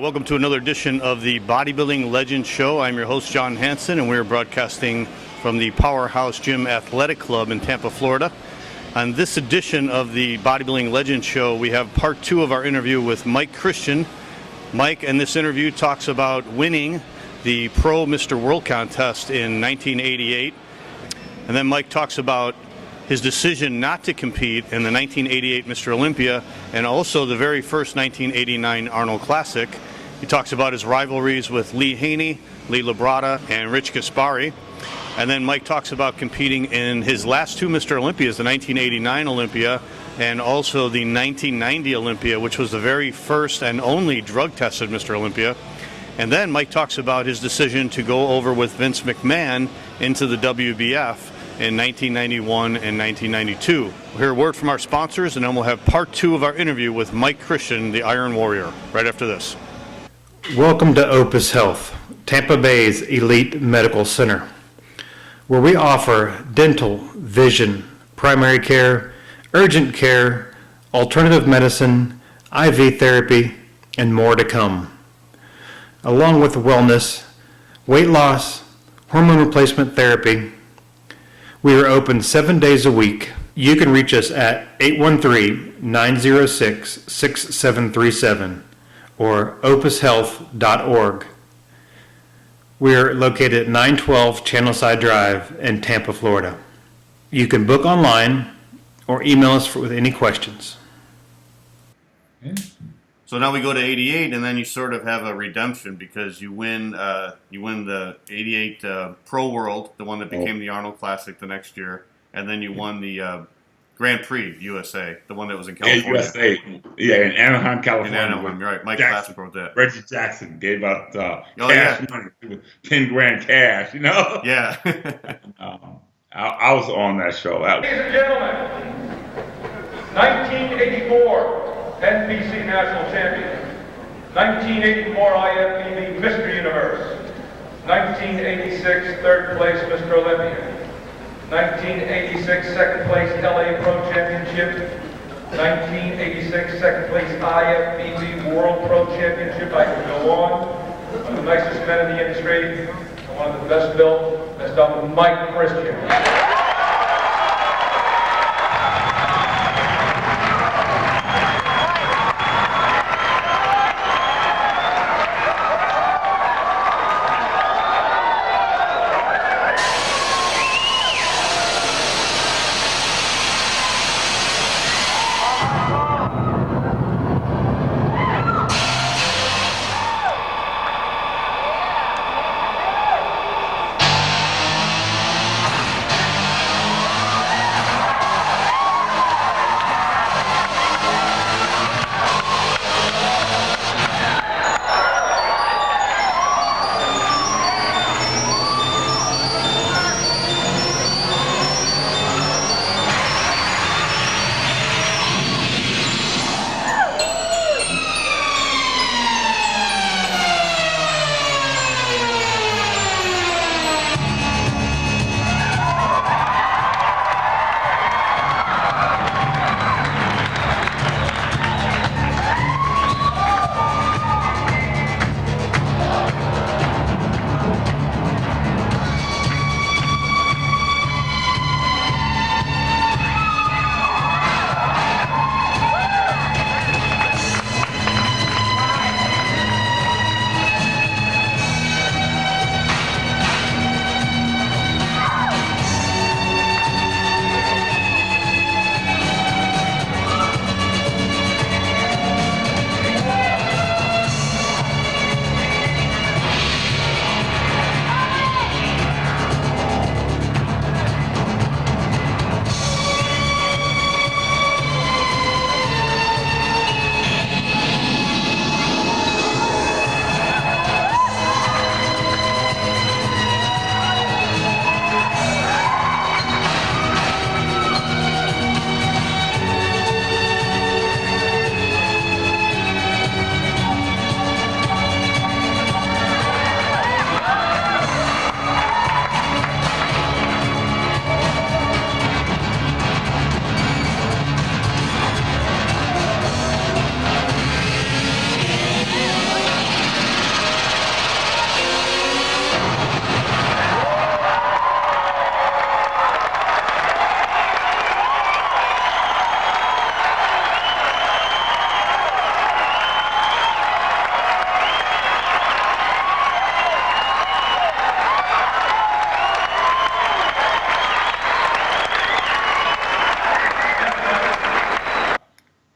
Welcome to another edition of the Bodybuilding Legends Show. I'm your host, John Hansen, and we're broadcasting from the Powerhouse Gym Athletic Club in Tampa, Florida. On this edition of the Bodybuilding Legends Show, we have part two of our interview with Mike Christian. Mike, in this interview, talks about winning the Pro Mr. World contest in 1988. And then Mike talks about his decision not to compete in the 1988 Mr. Olympia and also the very first 1989 Arnold Classic. He talks about his rivalries with Lee Haney, Lee Labrada, and Rich Gaspari. And then Mike talks about competing in his last two Mr. Olympias, the 1989 Olympia and also the 1990 Olympia, which was the very first and only drug-tested Mr. Olympia. And then Mike talks about his decision to go over with Vince McMahon into the WBF in 1991 and 1992. We'll hear a word from our sponsors, and then we'll have part two of our interview with Mike Christian, the Iron Warrior, right after this. Welcome to Opus Health, Tampa Bay's elite medical center, where we offer dental, vision, primary care, urgent care, alternative medicine, IV therapy, and more to come. Along with wellness, weight loss, hormone replacement therapy. We are open 7 days a week. You can reach us at 813-906-6737 or opushealth.org. We are located at 912 Channelside Drive in Tampa, Florida. You can book online or email us with any questions. So now we go to 88, and then you sort of have a redemption because you win the 88 Pro World, the one that became the Arnold Classic the next year, and then you won the Grand Prix USA, the one that was in California. USA, in Anaheim, California. In Anaheim, right. Mike Classic wrote that. Reggie Jackson gave out cash money, $10,000 cash, you know? Yeah. I was on that show. Ladies and gentlemen, 1984. NBC National Champion, 1984 IFBB Mr. Universe, 1986 third place Mr. Olympia, 1986 second place LA Pro Championship, 1986 second place IFBB World Pro Championship. I could go on. One of the nicest men in the industry, and one of the best built, best done, Mike Christian.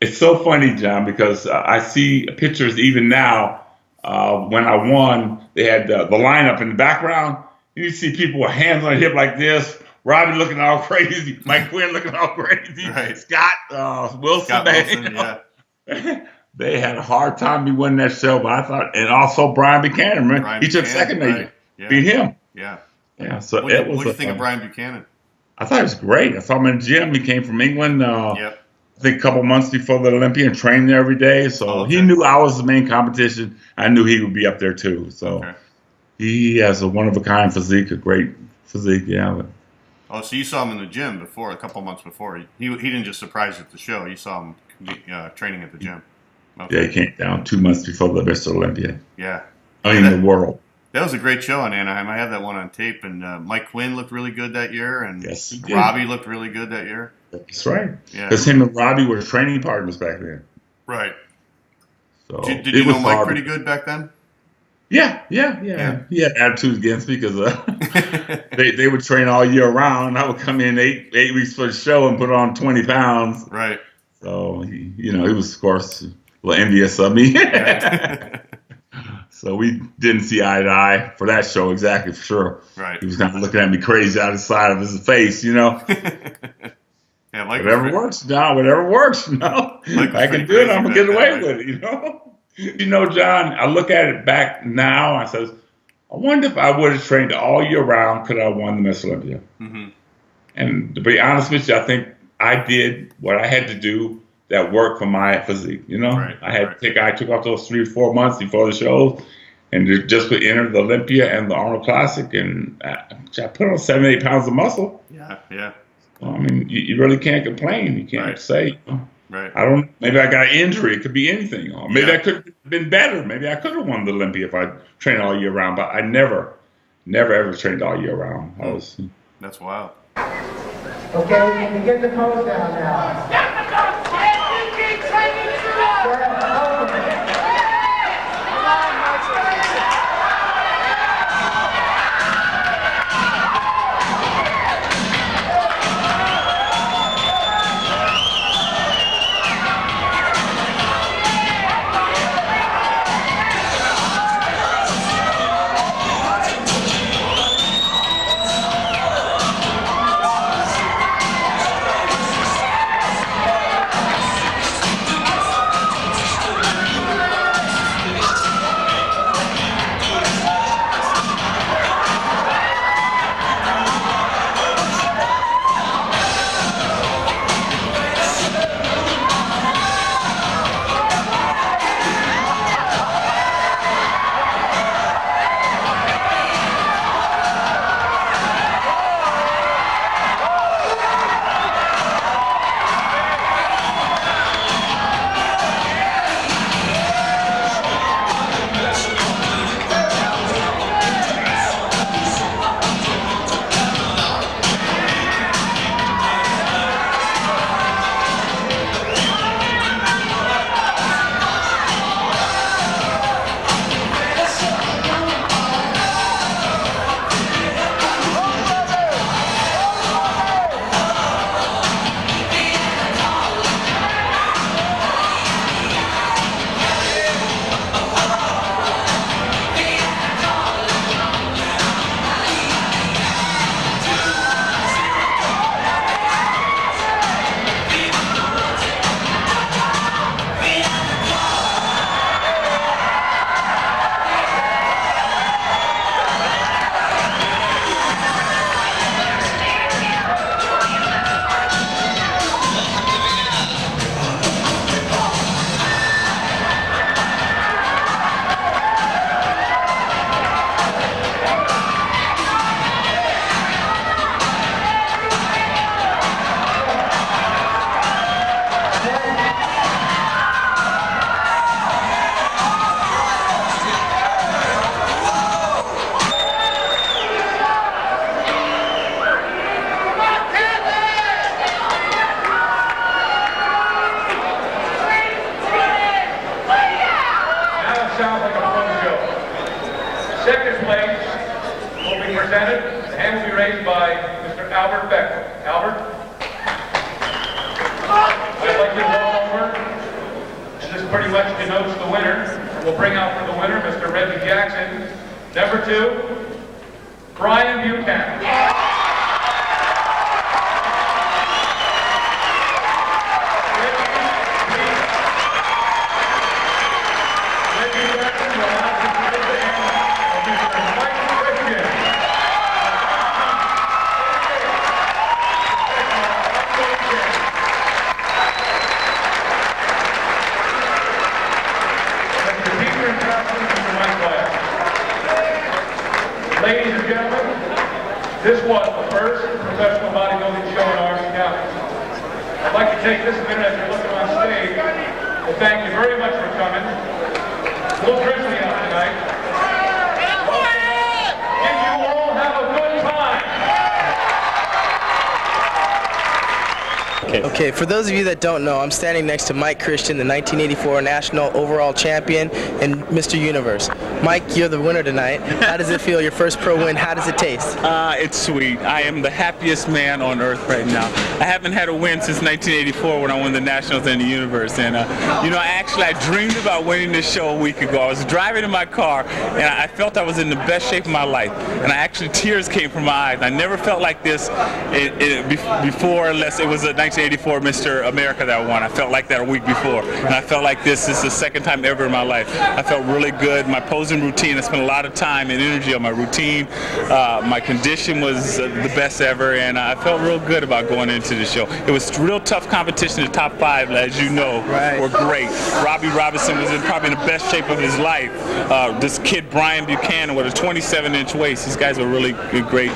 It's so funny, John, because I see pictures even now. When I won, they had the lineup in the background. You see people with hands on their hip like this. Robbie looking all crazy. Mike Quinn looking all crazy. Right. Scott Wilson. Scott Wilson, yeah. They had a hard time me winning that show, but I thought, and also Brian Buchanan. He took second. They beat him. Yeah. Yeah. So What do you think of Brian Buchanan? I thought it was great. I saw him in the gym. He came from England. Yep. I think a couple months before the Olympia and trained there every day. So he knew I was the main competition. I knew he would be up there too. So he has a one-of-a-kind physique, a great physique, yeah. Oh, so you saw him in the gym before, a couple months before. He didn't just surprise you at the show. You saw him training at the gym. Okay. Yeah, he came down 2 months before the Mr. Olympia. Yeah. The world. That was a great show in Anaheim. I have that one on tape. And Mike Quinn looked really good that year. And yes, he did. Robbie looked really good that year. That's right. Yeah. Because him and Robbie were training partners back then. Right. So did you know Mike pretty good back then? Yeah. He had attitudes against me because they would train all year round. I would come in eight weeks for the show and put on 20 pounds. Right. So, he was, of course, a little envious of me. Right. So we didn't see eye to eye for that show, exactly, for sure. Right. He was kind of looking at me crazy out of the side of his face, Yeah, whatever works, John, whatever works, I can do it, I'm going to get away with it, John, I look at it back now, I says, I wonder if I would have trained all year round, could I have won the Miss Olympia? Mm-hmm. And to be honest with you, I think I did what I had to do that worked for my physique, Right, I took off those 3 or 4 months before the show and just could enter the Olympia and the Arnold Classic, and I put on 7-8 pounds of muscle. Yeah. Well, I mean, you really can't complain. You can't say, Right. Maybe I got an injury. It could be anything. Or maybe I could have been better. Maybe I could have won the Olympia if I trained all year round, but I never ever trained all year round. That's wild. Okay, we can get the pose down now. presented. The hand will be raised by Mr. Albert Becker. Albert? I'd like you to walk over We'll bring out for the winner, Mr. Reggie Jackson. Number 2, Brian Buchanan. Ladies and gentlemen, this was the first professional bodybuilding show in Orange County. I'd like to take this minute as you're looking on stage to thank you very much for coming. It's a little drizzly out tonight. Did you all have a good time? Okay, for those of you that don't know, I'm standing next to Mike Christian, the 1984 National Overall Champion and Mr. Universe. Mike, you're the winner tonight. How does it feel, your first pro win? How does it taste? It's sweet. I am the happiest man on earth right now. I haven't had a win since 1984 when I won the Nationals and the Universe. And, I dreamed about winning this show a week ago. I was driving in my car, and I felt I was in the best shape of my life. And tears came from my eyes. I never felt like this before, unless it was a 1984 Mr. America that I won. I felt like that a week before. And I felt like this is the second time ever in my life. I felt really good. My posing routine, I spent a lot of time and energy on my routine. My condition was the best ever, and I felt real good about going into the show. It was real tough competition. The top 5, as you know, were great. Robbie Robinson was probably in the best shape of his life. This kid, Brian Buchanan, with a 27-inch waist. These guys were really great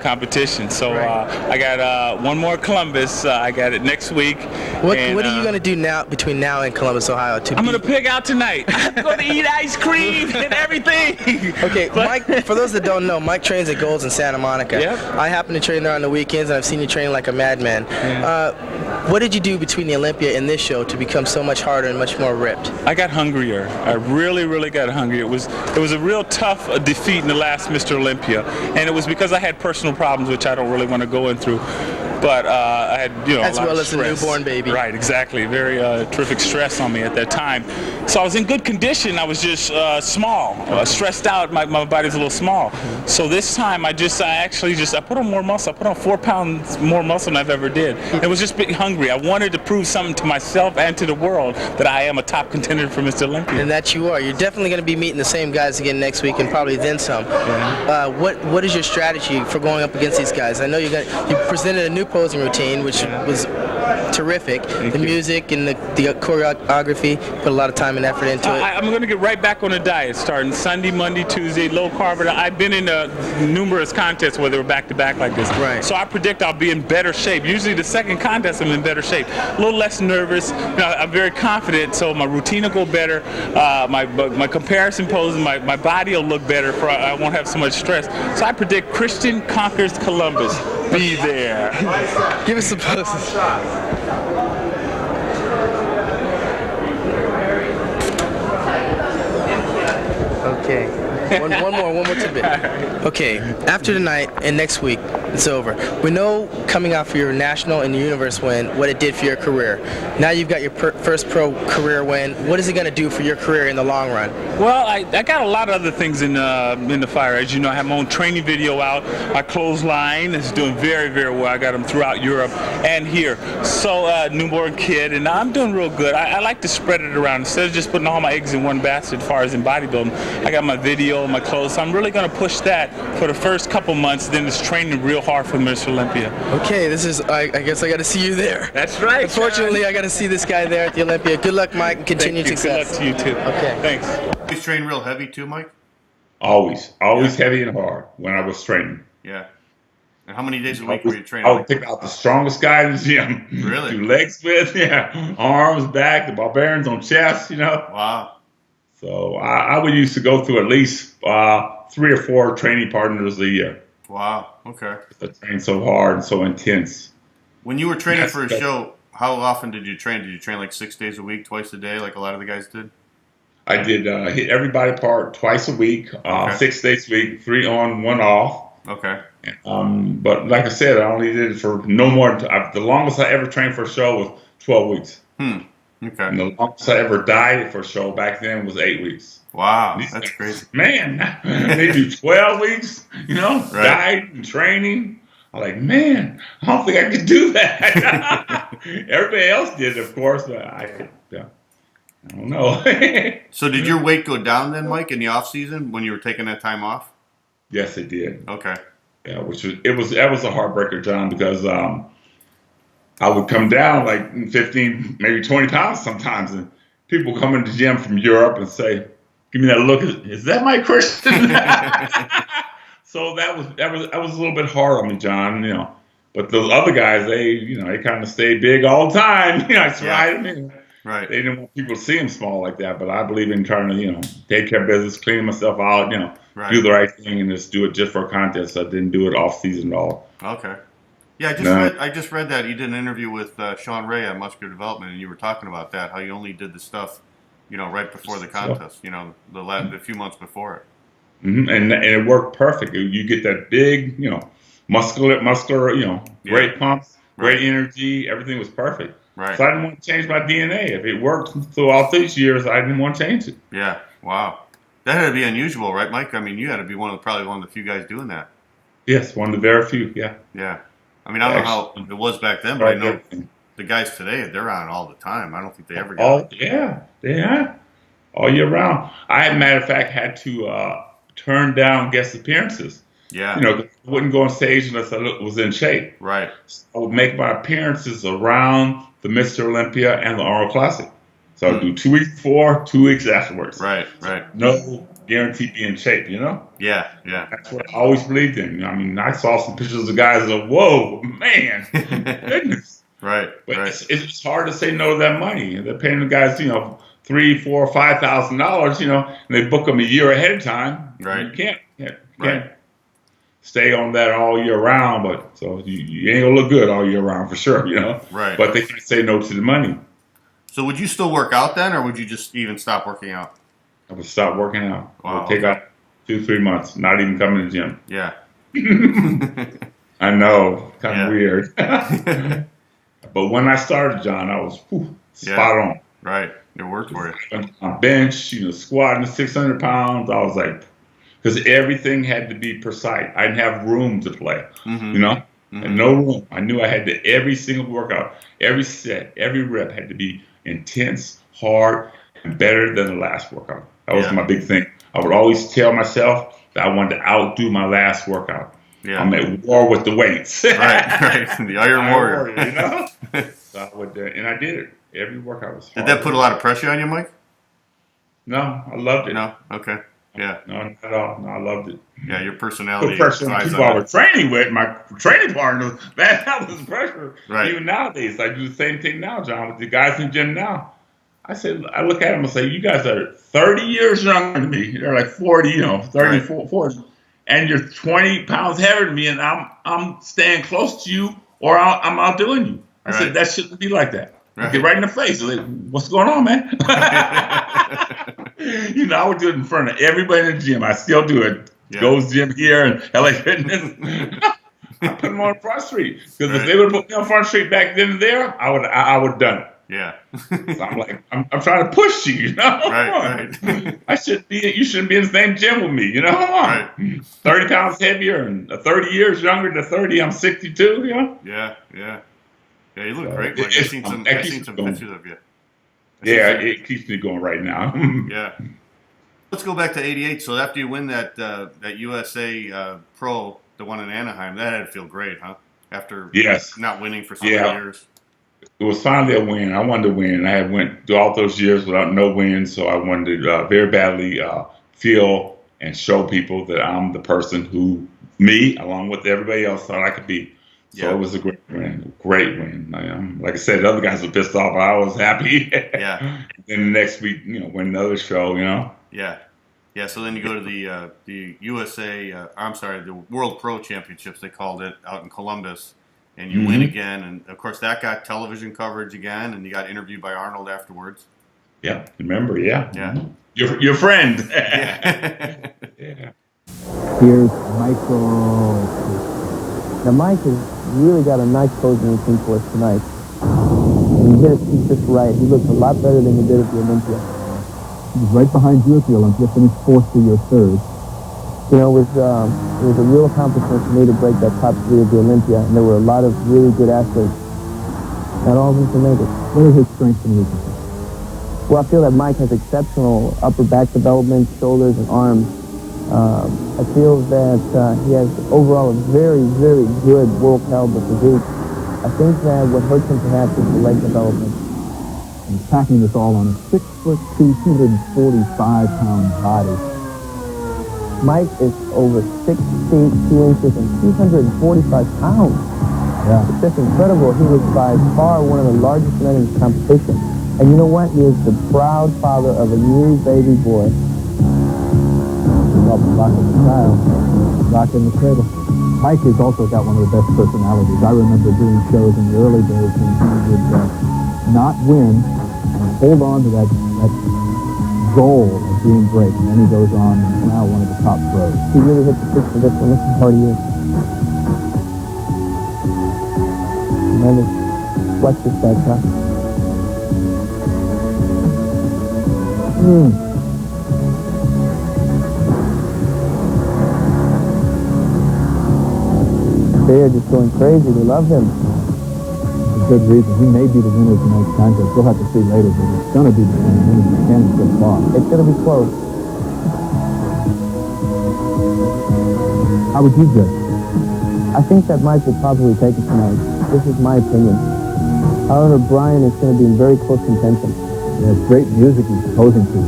competition. So I got one more Columbus. I got it next week. What are you going to do now between now and Columbus, Ohio? I'm going to pig out tonight. I'm going to eat ice cream and everything. Okay, Mike, for those that don't know, Mike trains at Gold's in Santa Monica. Yep. I happen to train there on the weekends, and I've seen you train like a madman. Yeah. What did you do between the Olympia and this show to become so much harder and much more ripped? I got hungrier. I really got hungry. It was a real tough defeat in the last Mr. Olympia, and it was because I had personal problems, which I don't really want to go in through. But I had, as a lot well of as stress. a newborn baby. Right, exactly. Very terrific stress on me at that time. So I was in good condition. I was just small, stressed out. My body's a little small. So this time I put on more muscle. I put on 4 pounds more muscle than I've ever did. It was just being hungry. I wanted to prove something to myself and to the world that I am a top contender for Mr. Olympia. And that you are. You're definitely going to be meeting the same guys again next week, and probably then some. Yeah. What is your strategy for going up against these guys? I know you presented a new posing routine, which was terrific. The music and the choreography, put a lot of time and effort into it. I'm going to get right back on a diet, starting Sunday, Monday, Tuesday, low carb. I've been in numerous contests where they were back-to-back like this. Right. So I predict I'll be in better shape. Usually the second contest I'm in better shape. A little less nervous. I'm very confident, so my routine will go better. My comparison poses, my body will look better. I won't have so much stress. So I predict Christian conquers Columbus. Be there. Give us some poses. Okay. One more tidbit. Okay, after tonight and next week, it's over. We know coming off your national and universe win what it did for your career. Now you've got your first pro career win. What is it going to do for your career in the long run? Well, I got a lot of other things in the fire. As you know, I have my own training video out. My clothesline is doing very well. I got them throughout Europe and here. So newborn kid, and I'm doing real good. I like to spread it around instead of just putting all my eggs in one basket. As far as in bodybuilding, I got my video, my clothes. So I'm really going to push that for the first couple months. Then it's training real hard for Mr. Olympia. Okay, I guess I got to see you there. That's right. Unfortunately, I got to see this guy there at the Olympia. Good luck, Mike, and continued success. Good luck to you too. Okay. Thanks. You train real heavy too, Mike? Always heavy and hard when I was training. Yeah. And how many days a week were you training? I would pick out the strongest guy in the gym. Really? Do legs with, arms, back, the barbarians on chest, Wow. So I would used to go through at least 3 or 4 training partners a year. Wow. Okay. I trained so hard and so intense. When you were training for a show, how often did you train? Did you train like 6 days a week, twice a day, like a lot of the guys did? I did hit every body part twice a week, 6 days a week, 3 on, 1 off. Okay. But like I said, I only did it for no more. The longest I ever trained for a show was 12 weeks. Okay. And the longest I ever dieted for a show back then was 8 weeks. Wow, that's crazy. Man, they do 12 weeks, Right. diet and training. I'm like, man, I don't think I could do that. Everybody else did, of course, but I don't know. So did your weight go down then, Mike, in the off season when you were taking that time off? Yes, it did. Okay. Yeah, that was a heartbreaker, John, because I would come down like 15, maybe 20 pounds sometimes, and people come into the gym from Europe and say, "Give me that look. Is that Mike Christian?" So that was a little bit hard on me, John. But those other guys, they kind of stayed big all the time. That's right. Right. They didn't want people to see them small like that. But I believe in trying to, take care of business, clean myself out, Right. do the right thing, and just do it just for a contest. So I didn't do it off season at all. Okay. Yeah, I just read that you did an interview with Sean Ray at Muscular Development, and you were talking about that, how you only did the stuff, right before the contest, the few months before it. Mm-hmm. And it worked perfect. You get that big, muscular, great pumps, great energy. Everything was perfect. Right. So I didn't want to change my DNA. If it worked throughout these years, I didn't want to change it. Yeah. Wow. That had to be unusual, right, Mike? I mean, you had to be probably one of the few guys doing that. Yes, one of the very few. Yeah. Yeah. I mean, I don't know how it was back then, but I know the guys today, they're on all the time. I don't think they ever got it. Yeah, they are. All year round. I, matter of fact, had to turn down guest appearances. Yeah. I wouldn't go on stage unless I was in shape. Right. So I would make my appearances around the Mr. Olympia and the Arnold Classic. So I would do 2 weeks before, 2 weeks afterwards. Right. No guarantee be in shape, Yeah. That's what I always believed in. I mean, I saw some pictures of guys of, whoa, man, goodness. Right. But it's hard to say no to that money. They're paying the guys, $3,000, $4,000, $5,000, and they book them a year ahead of time. Right. You can't stay on that all year round, but so you ain't gonna look good all year round for sure, Right. But they can't say no to the money. So would you still work out then, or would you just even stop working out? I would stop working out. Wow. I would take out 2-3 months, not even coming to the gym. Yeah. I know, kind of weird. But when I started, John, I was spot on. Right. It worked for you. On bench, squatting 600 pounds. I was like, because everything had to be precise. I didn't have room to play, and no room. I knew I had to, every single workout, every set, every rep had to be intense, hard, and better than the last workout. That was my big thing. I would always tell myself that I wanted to outdo my last workout. Yeah. I'm at war with the weights. right. The Iron Warrior. So I would, and I did it. Every workout was hard. Did that put a lot of pressure on you, Mike? No, I loved it. No? Okay. Yeah. No, not at all. No, I loved it. Yeah, your personality. Put pressure on people I was training with, my training partners. That was pressure. Right. Even nowadays, I do the same thing now, John, with the guys in the gym now. I look at them and say, you guys are 30 years younger than me. They're like 40, 30, 40. And you're 20 pounds heavier than me, and I'm staying close to you, or I'm outdoing you. I said, that shouldn't be like that. Right. Get right in the face. Like, what's going on, man? I would do it in front of everybody in the gym. I still do it. Yeah. Goes Gym here and LA Fitness. I put them on Front Street. Because if they would have put me on Front Street back then and there, I would have done it. Yeah. So I'm like, I'm trying to push you, Right. You shouldn't be in the same gym with me, Come on. Right. 30 pounds heavier and 30 years younger than 30, I'm 62, Yeah. Yeah, you look great. Like, I've seen some pictures of you. It keeps me going right now. Yeah. Let's go back to '88. So after you win that USA Pro, the one in Anaheim, that had to feel great, huh? After not winning for so many years. It was finally a win. I wanted to win. I had went through all those years without no wins, so I wanted to very badly feel and show people that I'm the person who me, along with everybody else, thought I could be. So it was a great win. Like I said, the other guys were pissed off, but I was happy. Yeah. Then the next week, win another show, Yeah. Yeah, so then you go to the the World Pro Championships, they called it, out in Columbus, and you win again. And, of course, that got television coverage again, and you got interviewed by Arnold afterwards. Yeah, remember, yeah. Yeah. Your friend. Yeah. Yeah. Here's Michael. Now, Mike has really got a nice posing routine for us tonight. and he hit his feet just right. He looked a lot better than he did at the Olympia. He was right behind you at the Olympia, finished fourth to your third. You know, it was a real accomplishment for me to break that top 3 at the Olympia, and there were a lot of really good athletes. Not all of them can make it. What are his strengths and weaknesses? Well, I feel that Mike has exceptional upper back development, shoulders, and arms. I feel that he has overall a very, very good world caliber physique. I think that what hurts him perhaps is the leg development. He's packing this all on a 6'2", 245-pound body. Mike is over 6 feet 2 inches and 245 pounds. Yeah. It's just incredible. He was by far one of the largest men in his competition. And you know what? He is the proud father of a new baby boy. Rocking the child, rocking the cradle. Mike has also got one of the best personalities. I remember doing shows in the early days when he would not win and hold on to that goal of being great. And then he goes on and is now one of the top pros. He really hit the pitch for this one. Look how hard he is. Tremendous. Watch this back top. They are just going crazy. They love him. For good reason. He may be the winner of tonight's contest. We'll have to see later, but it's going to be the winner. He can so far. It's going to be close. How would you judge? I think that Mike will probably take it tonight. This is my opinion. However, Brian is going to be in very close contention. He has great music he's posing to.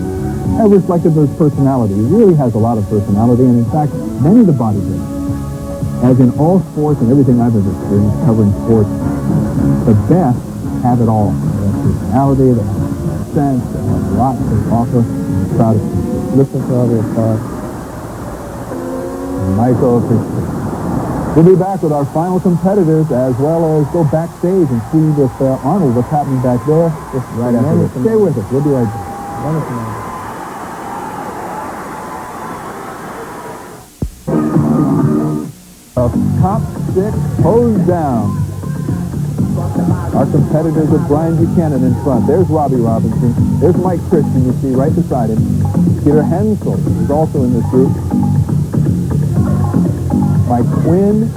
That reflected his personality. He really has a lot of personality, and in fact, many of the bodybuilders, as in all sports and everything I've ever experienced covering sports, the best have it all. They have personality, they have sense, they have a lot to offer. I'm proud of them. Listen to all the applause. Michael appreciates. We'll be back with our final competitors, as well as go backstage and see with Arnold what's happening back there. Just right after this. Stay with us. We'll be right back. A top 6 pose down. Our competitors are Brian Buchanan in front. There's Robbie Robinson. There's Mike Christian, you see right beside him. Peter Hensel is also in this group. Mike Quinn,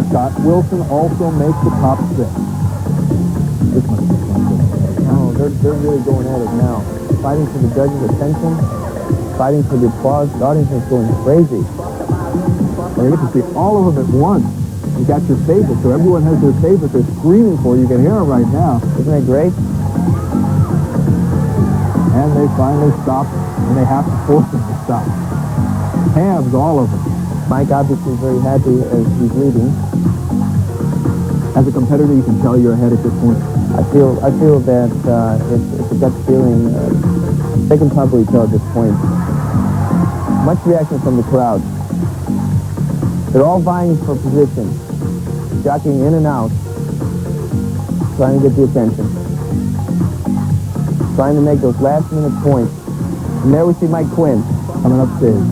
Scott Wilson also make the top 6. This must be fun. Oh, they're really going at it now. Fighting for the judges' attention, fighting for the applause. The audience is going crazy. Well, you get to see all of them at once. You got your favorite, so everyone has their favorite they're screaming for. You can hear them right now. Isn't that great? And they finally stop, and they have to force them to stop. Hams, all of them. Mike obviously is very happy as he's leading. As a competitor, you can tell you're ahead at this point. I feel that it's a gut feeling. They can probably tell at this point. Much reaction from the crowd. They're all vying for position, jockeying in and out, trying to get the attention, trying to make those last-minute points. And there we see Mike Quinn coming upstairs.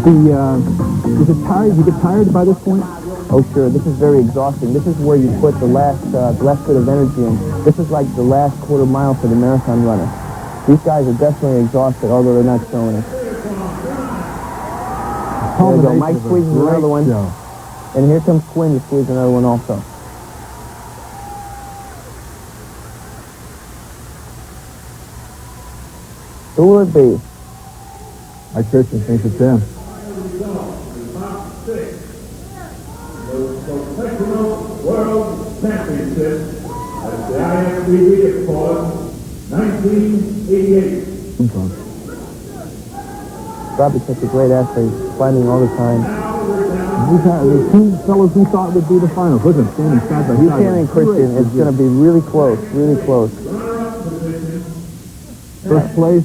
Is it tired? You get tired by this point? Oh, sure. This is very exhausting. This is where you put the last bit of energy in. This is like the last quarter mile for the marathon runner. These guys are definitely exhausted, although they're not showing it. There we go. Mike squeezes another one. And here comes Quinn to squeeze another one also. Who will it be? Mike Christian thinks it's him. Professional World Championship at the IFBB Awards 1988. Robbie's such a great athlete, climbing all the time. The two fellows we thought would be the finals. Listen, standing side by side. Buchanan and Christian, it's going to be really close, really close. First place,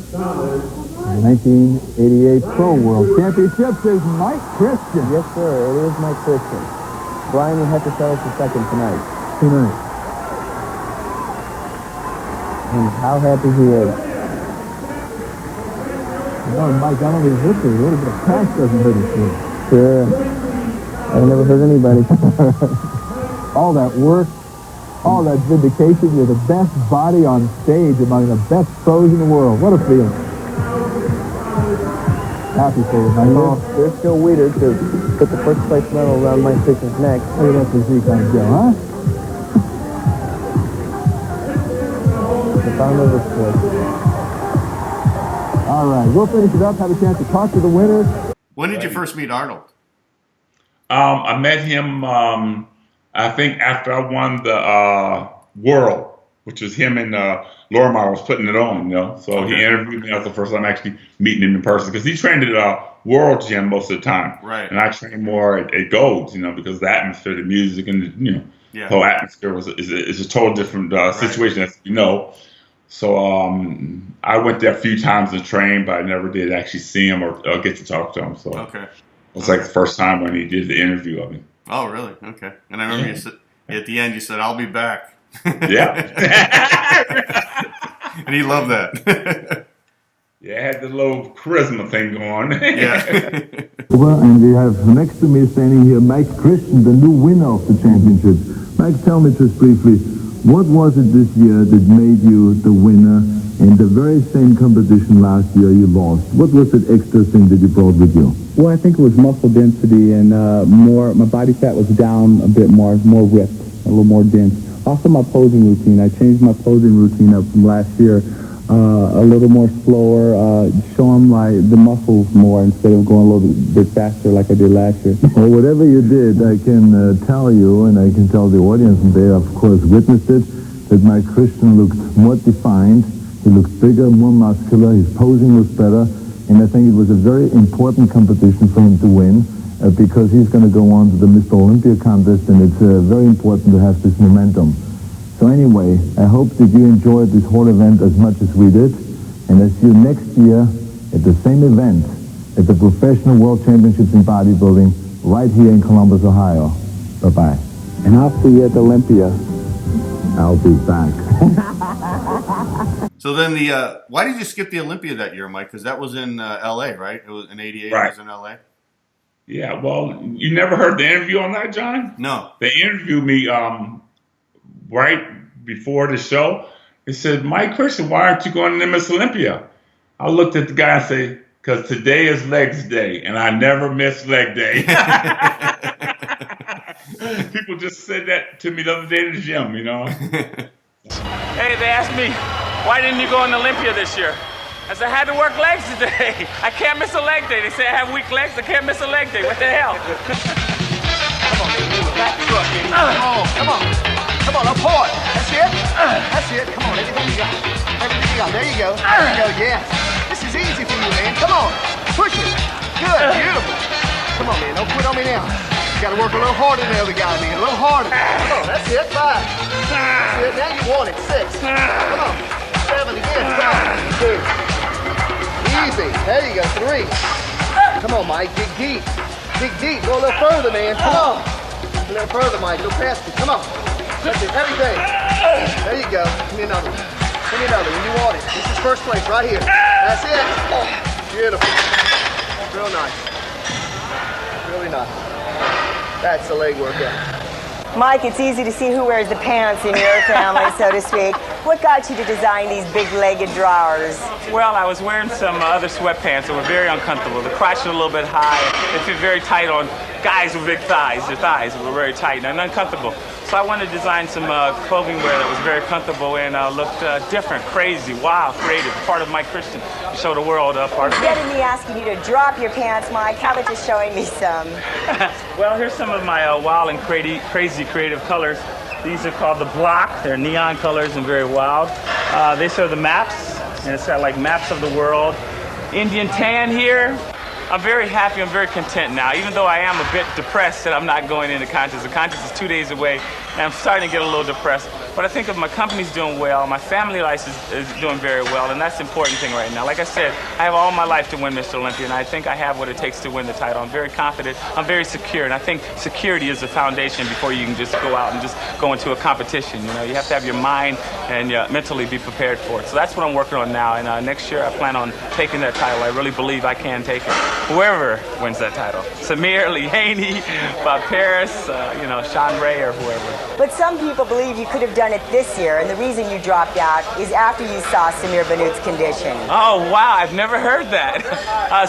the 1988 Pro World Championships is Mike Christian. Yes, sir, it is Mike Christian. Brian will have to settle for second tonight. And how happy he is. Oh, Mike, not only victory, a little bit of cash doesn't hurt his feelings. Sure. I've never hurt anybody. all that work, all that vindication. You're the best body on stage among the best pros in the world. What a feeling. Happy for you, Michael. There's still Weeder to put the first place medal around Mike Christian's neck. Look at that physique on Joe, huh? The founder of the sport. All right, we'll finish it up, have a chance to talk to the winners. When did you first meet Arnold? I met him, I think, after I won the World, which was him and Lorimer was putting it on, you know. So he interviewed me. That was the first time actually meeting him in person, because he trained at World Gym most of the time. Right. And I trained more at Gold's, you know, because the atmosphere, the music, and, you know, the whole atmosphere is a total different situation, as you know. So I went there a few times to train, but I never did actually see him or get to talk to him. So it was like the first time when he did the interview of me. Oh, really? Okay. And I remember you said, at the end, you said, "I'll be back." Yeah. And he loved that. Yeah, I had the little charisma thing going. And we have next to me standing here Mike Christian, the new winner of the championship. Mike, tell me just briefly, what was it this year that made you the winner in the very same competition last year you lost? What was that extra thing that you brought with you? Well, I think it was muscle density and my body fat was down a bit more ripped, a little more dense. Also my posing routine. I changed my posing routine up from last year. A little more slower, show them the muscles more instead of going a little bit faster like I did last year. Well, whatever you did, I can tell you, and I can tell the audience, and they of course witnessed it, that Mike Christian looked more defined, he looked bigger, more muscular, his posing was better, and I think it was a very important competition for him to win, because he's going to go on to the Mr. Olympia contest, and it's very important to have this momentum. So anyway, I hope that you enjoyed this whole event as much as we did, and I see you next year at the same event, at the Professional World Championships in Bodybuilding, right here in Columbus, Ohio. Bye-bye. And I'll see you at Olympia. I'll be back. So then why did you skip the Olympia that year, Mike? Because that was in L.A., right? It was in '88. Right. It was in L.A. Yeah, well, you never heard the interview on that, John? No. They interviewed me right before the show. They said, "Mike Christian, why aren't you going to Miss Olympia?" I looked at the guy and said, "Because today is legs day, and I never miss leg day." People just said that to me the other day in the gym, you know. Hey, they asked me, why didn't you go on Olympia this year? I said, I had to work legs today. I can't miss a leg day. They say I have weak legs, I can't miss a leg day. What the hell? Come on, baby. Back truck, baby. Come on. Come on, up hard. That's it. That's it. Come on, everything you got. Everything you got. There you go. There you go, yes. This is easy for you, man. Come on. Push it. Good. Beautiful. Come on, man. Don't quit on me now. You got to work a little harder than the other guy, man. A little harder. Come on. That's it. 5. That's it. Now you want it. 6. Come on. 7 again. 5. 2. Easy. There you go. 3. Come on, Mike. Dig deep. Dig deep. Go a little further, man. Come on. A little further, Mike. Go past me. Come on. That's it. Everything. There you go. Give me another one. Give me another when you want it. This is first place right here. That's it. Beautiful. Real nice. Really nice. That's the leg workout. Mike, it's easy to see who wears the pants in your family, so to speak. What got you to design these big-legged drawers? Well, I was wearing some other sweatpants that were very uncomfortable. The crotch was a little bit high. They fit very tight on guys with big thighs. Their thighs were very tight and uncomfortable. So I wanted to design some clothing wear that was very comfortable and looked different, crazy, wild, creative, part of Mike Christian. Show the world part of Instead of me asking you to drop your pants, Mike, how about just showing me some? Well, here's some of my wild and crazy creative colors. These are called the Block. They're neon colors and very wild. They show the maps, and it's got like maps of the world. Indian tan here. I'm very happy, I'm very content now, even though I am a bit depressed that I'm not going into contest. The contest is 2 days away, and I'm starting to get a little depressed. but I think if my company's doing well, my family life is doing very well, and that's the important thing right now. Like I said, I have all my life to win Mr. Olympia, and I think I have what it takes to win the title. I'm very confident. I'm very secure, and I think security is the foundation before you can just go out and just go into a competition. You know, you have to have your mind and mentally be prepared for it. So that's what I'm working on now, and next year I plan on taking that title. I really believe I can take it. Whoever wins that title, Samir, Lee Haney, Bob Paris, you know, Sean Ray, or whoever. But some people believe you could have done it this year, and the reason you dropped out is after you saw Samir Bannout's condition. Oh, wow, I've never heard that.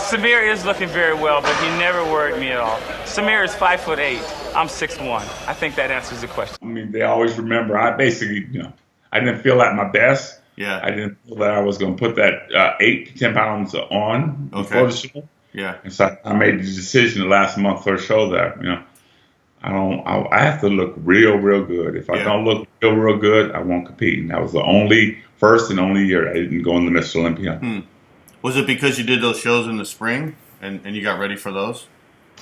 Samir is looking very well, but he never worried me at all. Samir is 5'8". I'm 6'1". I think that answers the question. I mean, they always remember, I basically, you know, I didn't feel at my best. Yeah. I didn't feel that I was going to put that 8 to 10 pounds on before the show. Yeah. And so I made the decision the last month for the show that, you know, I have to look real good. If I don't look real good, I won't compete. And that was the first and only year I didn't go in the Mr. Olympia. Was it because you did those shows in the spring and you got ready for those?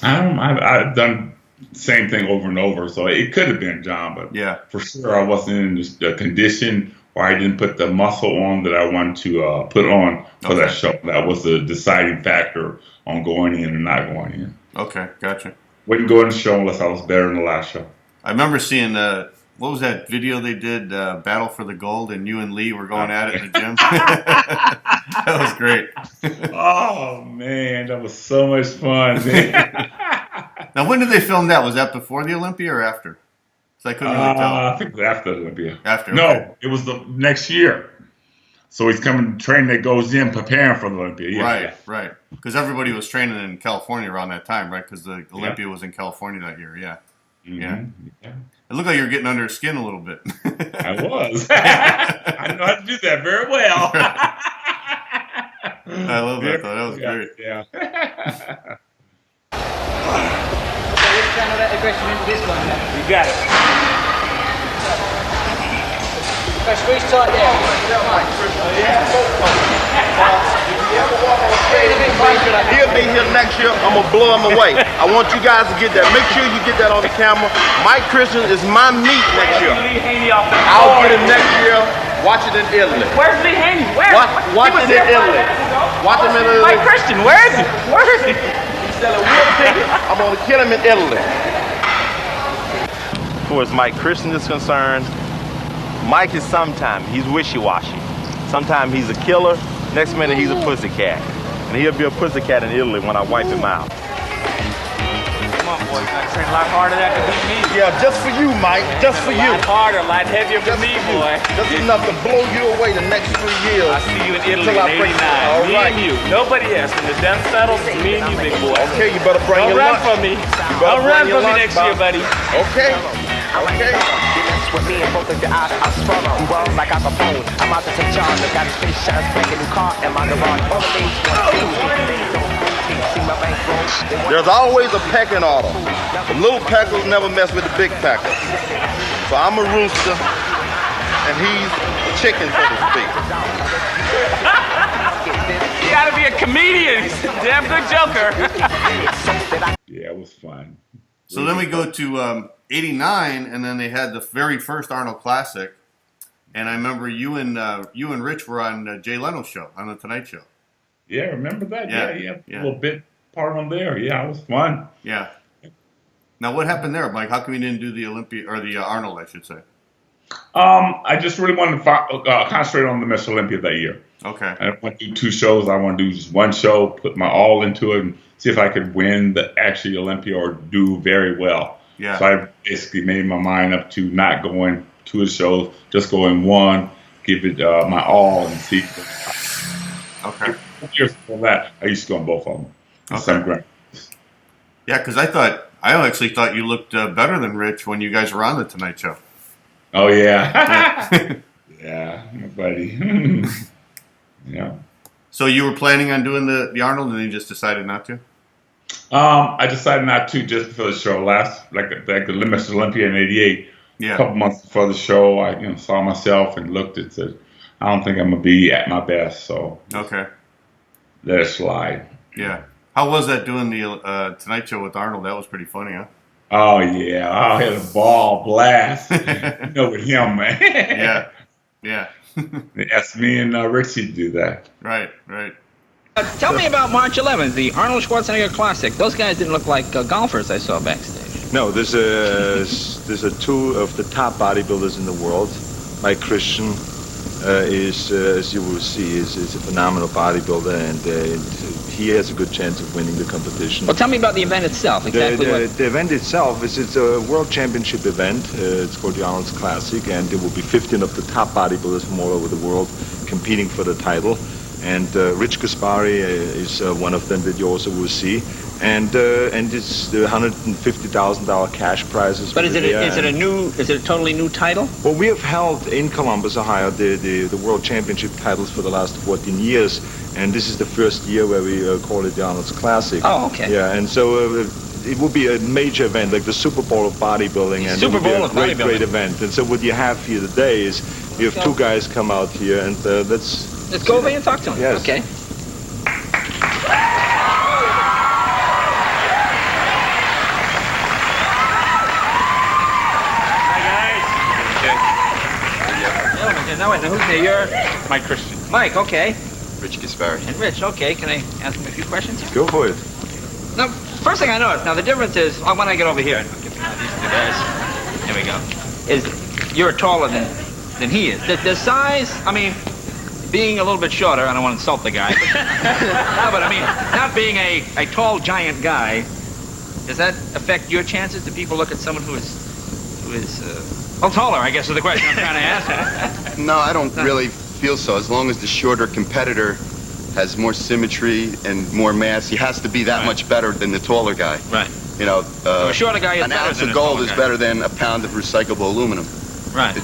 I've done the same thing over and over, so it could have been, John, but for sure I wasn't in the condition or I didn't put the muscle on that I wanted to put on for that show. That was the deciding factor on going in and not going in. Okay, gotcha. Wouldn't go in the show unless I was better than the last show. I remember seeing, what was that video they did, Battle for the Gold, and you and Lee were going at it in the gym? That was great. Oh, man, that was so much fun, man. Now, when did they film that? Was that before the Olympia or after? So I couldn't really tell. I think it was after the Olympia. After? No, okay. It was the next year. So he's coming, training that goes in, preparing for the Olympia. Yeah. Right. Because everybody was training in California around that time, right? Because the Olympia was in California that year, yeah. Yeah. It looked like you were getting under his skin a little bit. I was. I know how to do that very well. I love that, though. That was great. Yeah. You got it. Squeeze tight there. He'll be here next year. I'm going to blow him away. I want you guys to get that. Make sure you get that on the camera. Mike Christian is my meat next year. I'll get him next year. Watch it in Italy. Where's Lee Haney? Where? Watch it in Italy. Watch him in Italy. Mike Christian, where is he? Where is he? He's selling real tickets. I'm going to kill him in Italy. As far as Mike Christian is concerned, Mike is sometimes, he's wishy-washy. Sometimes he's a killer, next minute he's a pussycat. And he'll be a pussycat in Italy when I wipe him out. Come on, boy, you gotta train a lot harder than that to beat me. Yeah, just for you, Mike, just for you. A lot harder, a lot heavier for me, boy. Just enough to blow you away the next 3 years. I see you in Italy in 89. All me right. and you, nobody else. When the dust settles, it's me and you, big boy. Okay, you better bring Don't your run lunch. from me. Don't run from me next year, buddy. Okay. Okay. With me and both of your eyes, I swear I'm well like I'm a phone. I'm out to take charge. I got a space shot, make a new car, and my garage. All the things There's always a pecking order. The little peckers never mess with the big peckers. So I'm a rooster, and he's a chicken, so to speak. You gotta be a comedian. He's a damn good joker. Yeah, it was fun. So then we go to 89, and then they had the very first Arnold Classic. And I remember you and Rich were on Jay Leno's show, on the Tonight Show. Yeah, remember that? Yeah. A little bit part on there. Yeah, it was fun. Yeah. Now, what happened there, Mike? How come you didn't do the Olympia, or the Arnold, I should say? I just really wanted to concentrate on the Miss Olympia that year. Okay. I didn't want to do 2 shows. I want to do just 1 show, put my all into it, and see if I could win the actually Olympia or do very well. Yeah. So I basically made my mind up to not going to the shows, just going 1, give it my all, and see. Okay. Years before that, I used to go on both of them. Okay. Yeah, because I actually thought you looked better than Rich when you guys were on the Tonight Show. Oh yeah. Yeah, my buddy. Yeah. So you were planning on doing the Arnold, and you just decided not to? I decided not to just for the show. Like the Limits Olympia in '88. Yeah. A couple months before the show, I saw myself and looked and said, I don't think I'm gonna be at my best. So okay, let it slide. Yeah. How was that doing the Tonight Show with Arnold? That was pretty funny, huh? Oh yeah, I had a ball blast. You know, with him, man. Yeah, yeah. Yes, me and Richie do that. Right, right. Tell me about March 11th, the Arnold Schwarzenegger Classic. Those guys didn't look like golfers I saw backstage. No, there's two of the top bodybuilders in the world. Mike Christian is, as you will see, is a phenomenal bodybuilder, and he has a good chance of winning the competition. Well, tell me about the event itself. Exactly The event itself it's a world championship event. It's called the Arnold Classic, and there will be 15 of the top bodybuilders from all over the world competing for the title. And Rich Gaspari is one of them that you also will see. And it's the $150,000 cash prizes. But is it a totally new title? Well, we have held in Columbus, Ohio, the World Championship titles for the last 14 years, and this is the first year where we call it the Arnold Classic. Oh, okay. Yeah, and so it will be a major event, like the Super Bowl of bodybuilding, and Super it will Bowl be of a great, bodybuilding. great event. And so what you have here today is you have two guys come out here, and Let's go over and talk to him. Yes. Okay. Now, wait, who's there? You're Mike Christian. Mike, okay. Rich Gaspari. And Rich, okay. Can I ask him a few questions? Go for it. Now, first thing I noticed, now the difference is, when I get over here, I'll give you these two guys. Here we go. Is you're taller than he is. The size, I mean, being a little bit shorter, I don't want to insult the guy. No, but I mean, not being a tall giant guy, does that affect your chances? Do people look at someone who is well, taller, I guess is the question I'm trying to ask. No, I don't really feel so. As long as the shorter competitor has more symmetry and more mass, he has to be that much better than the taller guy. Right. You know, a shorter guy is an better ounce than of a gold taller is guy. better than a pound of recyclable aluminum. Right.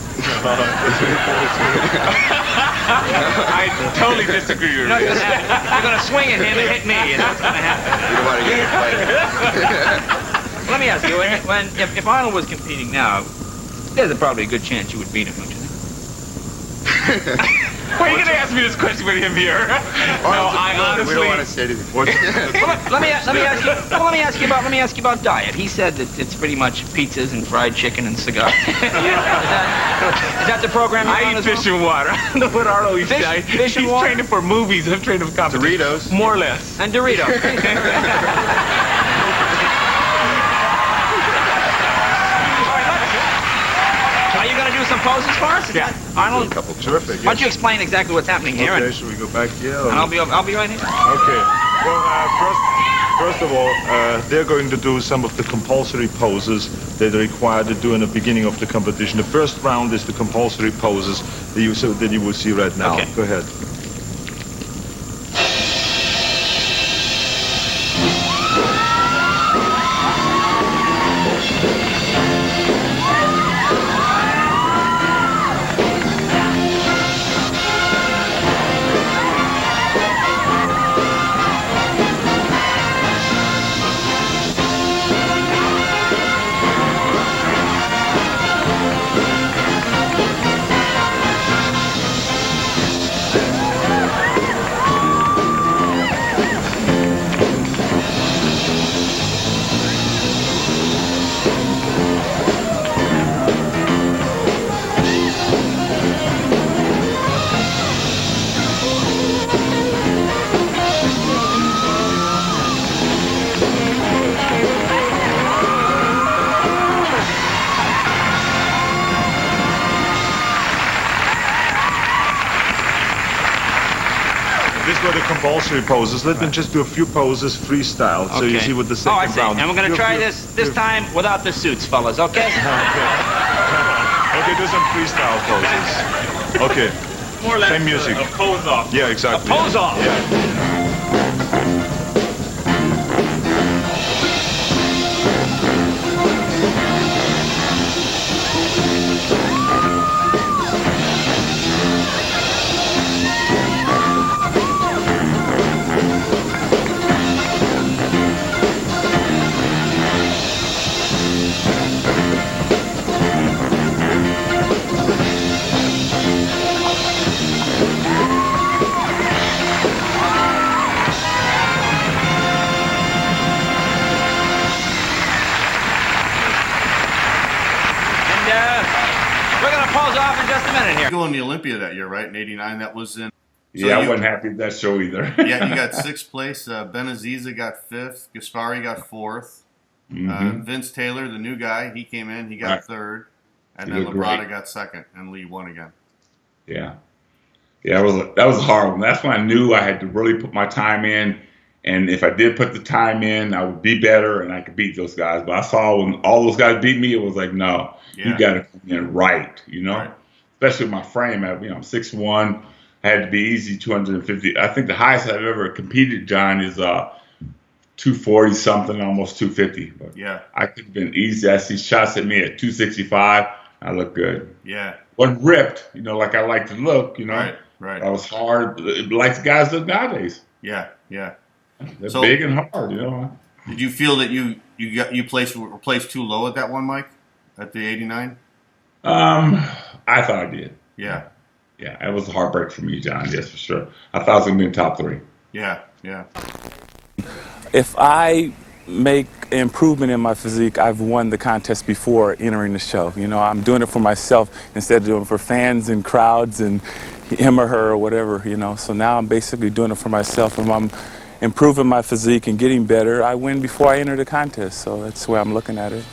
I totally disagree with you. You're going to swing at him and hit me, and that's going to happen. You don't want to get in a fight. Let me ask you, if Arnold was competing now, there's probably a good chance you would beat him, don't you think? Why are you going to ask me this question with him here? No, I honestly... We don't want to say anything. Let me ask you about diet. He said that it's pretty much pizzas and fried chicken and cigars. is that the program you're on I eat as fish well? and water. I know what Arnold eats. Fish and He's water? training for movies. I'm training for competition. Doritos. More or less. And Doritos. Are you going to do some poses for us? Yeah. Arnold, Terrific. why don't you explain exactly what's happening here? Okay, should we go back here? And I'll be right here. Okay. Well, first of all, they're going to do some of the compulsory poses that are required to do in the beginning of the competition. The first round is the compulsory poses that you will see right now. Okay. Go ahead. These were the compulsory poses. Let them just do a few poses freestyle, so you see what the second I see. round. And we're going to try this time without the suits, fellas, okay? Okay, do some freestyle poses. Okay. More or less Same music. a pose off. Yeah, exactly. A pose off. Yeah. we're going to pause off in just a minute here. You go in the Olympia that year, right? In '89, that was in. So yeah, I wasn't happy with that show either. Yeah, you got 6th place. Benaziza got 5th. Gaspari got 4th. Vince Taylor, the new guy, he came in. He got 3rd. And then Labrada got 2nd, and Lee won again. Yeah. Yeah, that was a hard one. That's when I knew I had to really put my time in. And if I did put the time in, I would be better and I could beat those guys. But I saw when all those guys beat me, it was like, no, you got to come in right, you know? Right. Especially with my frame. I'm 6'1". I had to be easy 250. I think the highest I've ever competed, John, is 240 something, almost 250. But yeah, I could have been easy. I see shots at me at 265. I look good. Yeah. Wasn't ripped, like I like to look, Right. I was hard, like the guys look nowadays. Yeah. They're big and hard, Did you feel that you were placed too low at that one, Mike? At the 89? I thought I did. Yeah. Yeah, it was a heartbreak for me, John, yes, for sure. I thought I was going to be in top 3. Yeah. If I make improvement in my physique, I've won the contest before entering the show. I'm doing it for myself instead of doing it for fans and crowds and him or her or whatever, So now I'm basically doing it for myself. If I'm improving my physique and getting better, I win before I enter the contest. So that's the way I'm looking at it.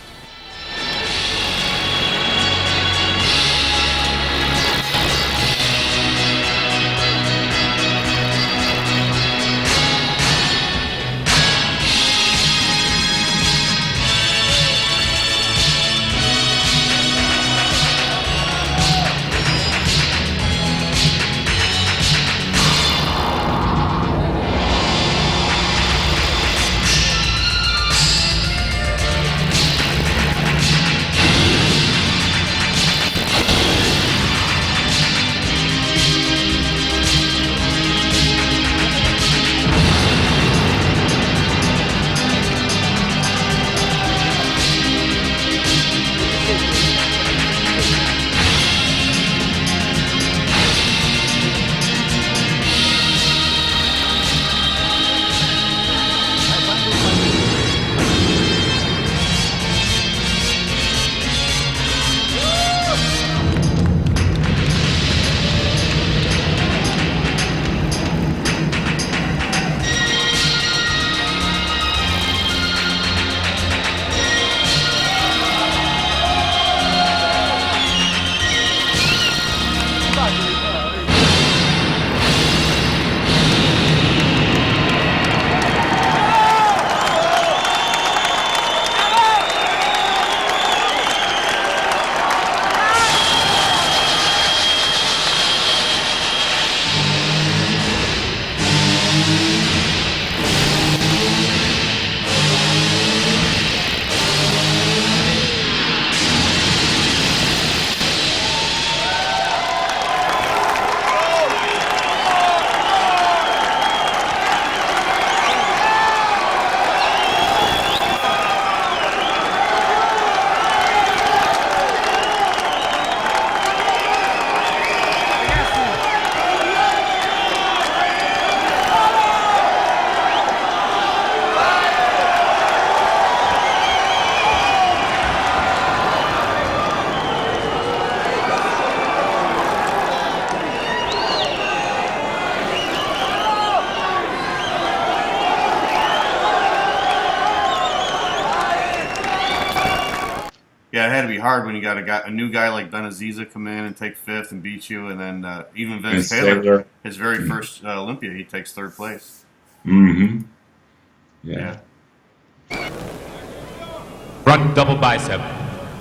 Yeah, it had to be hard when you got a new guy like Benaziza come in and take 5th and beat you, and then even Vince Taylor, his very first Olympia, he takes 3rd place. Mm-hmm. Yeah. Front double bicep.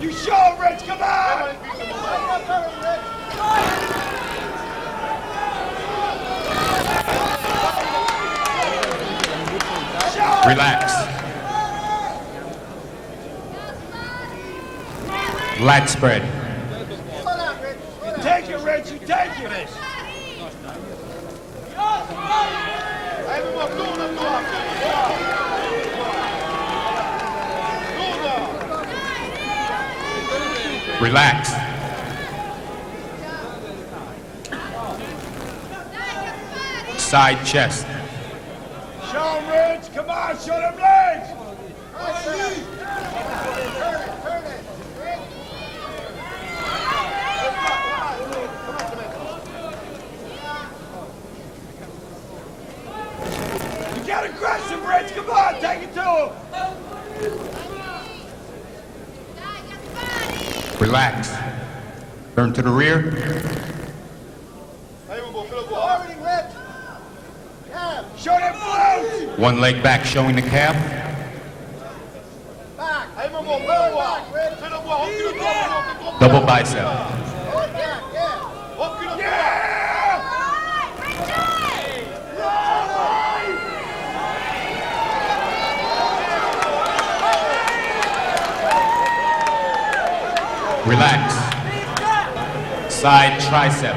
You show, Rich, come on! Relax. Lat spread. You take it, Rich, you take it. Relax. Side chest. Show him, Rich. Come on, show them legs. Relax. Turn to the rear. Show them glutes! One leg back, showing the calf. Double bicep. Relax. Side tricep.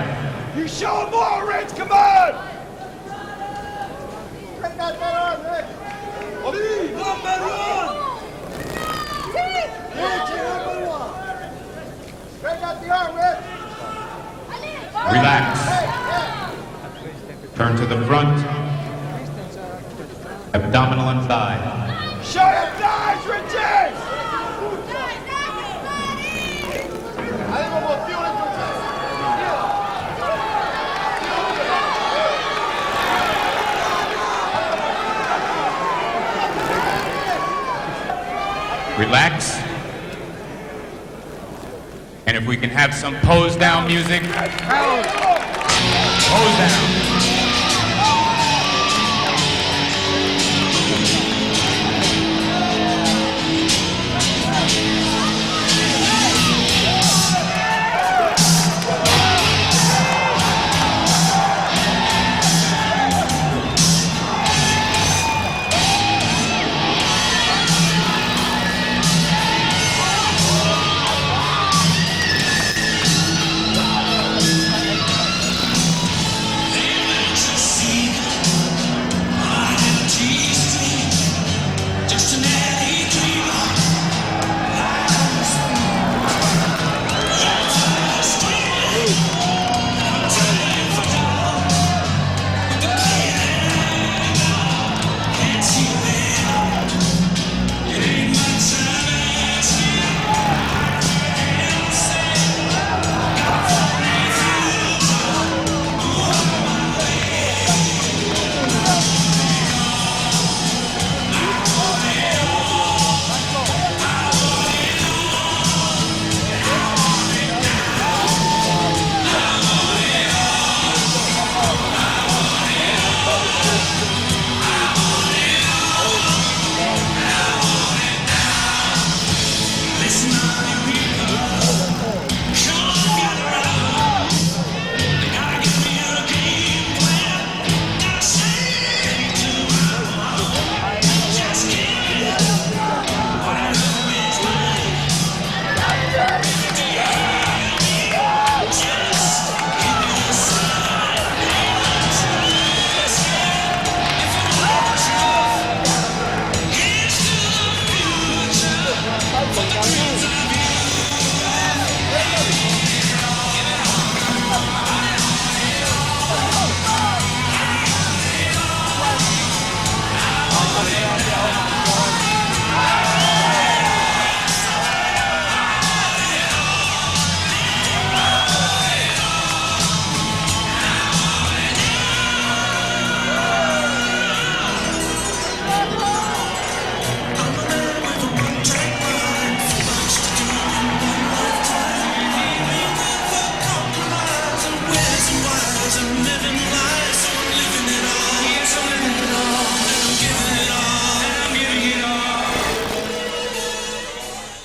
You show them more, Rich, come on! Straighten out that arm, Rich! Number one! Number one! Straighten out the arm, Rich! Relax. Turn to the front. Abdominal and thigh. Show your thighs, Richie! Relax. And if we can have some pose down music. Pose down.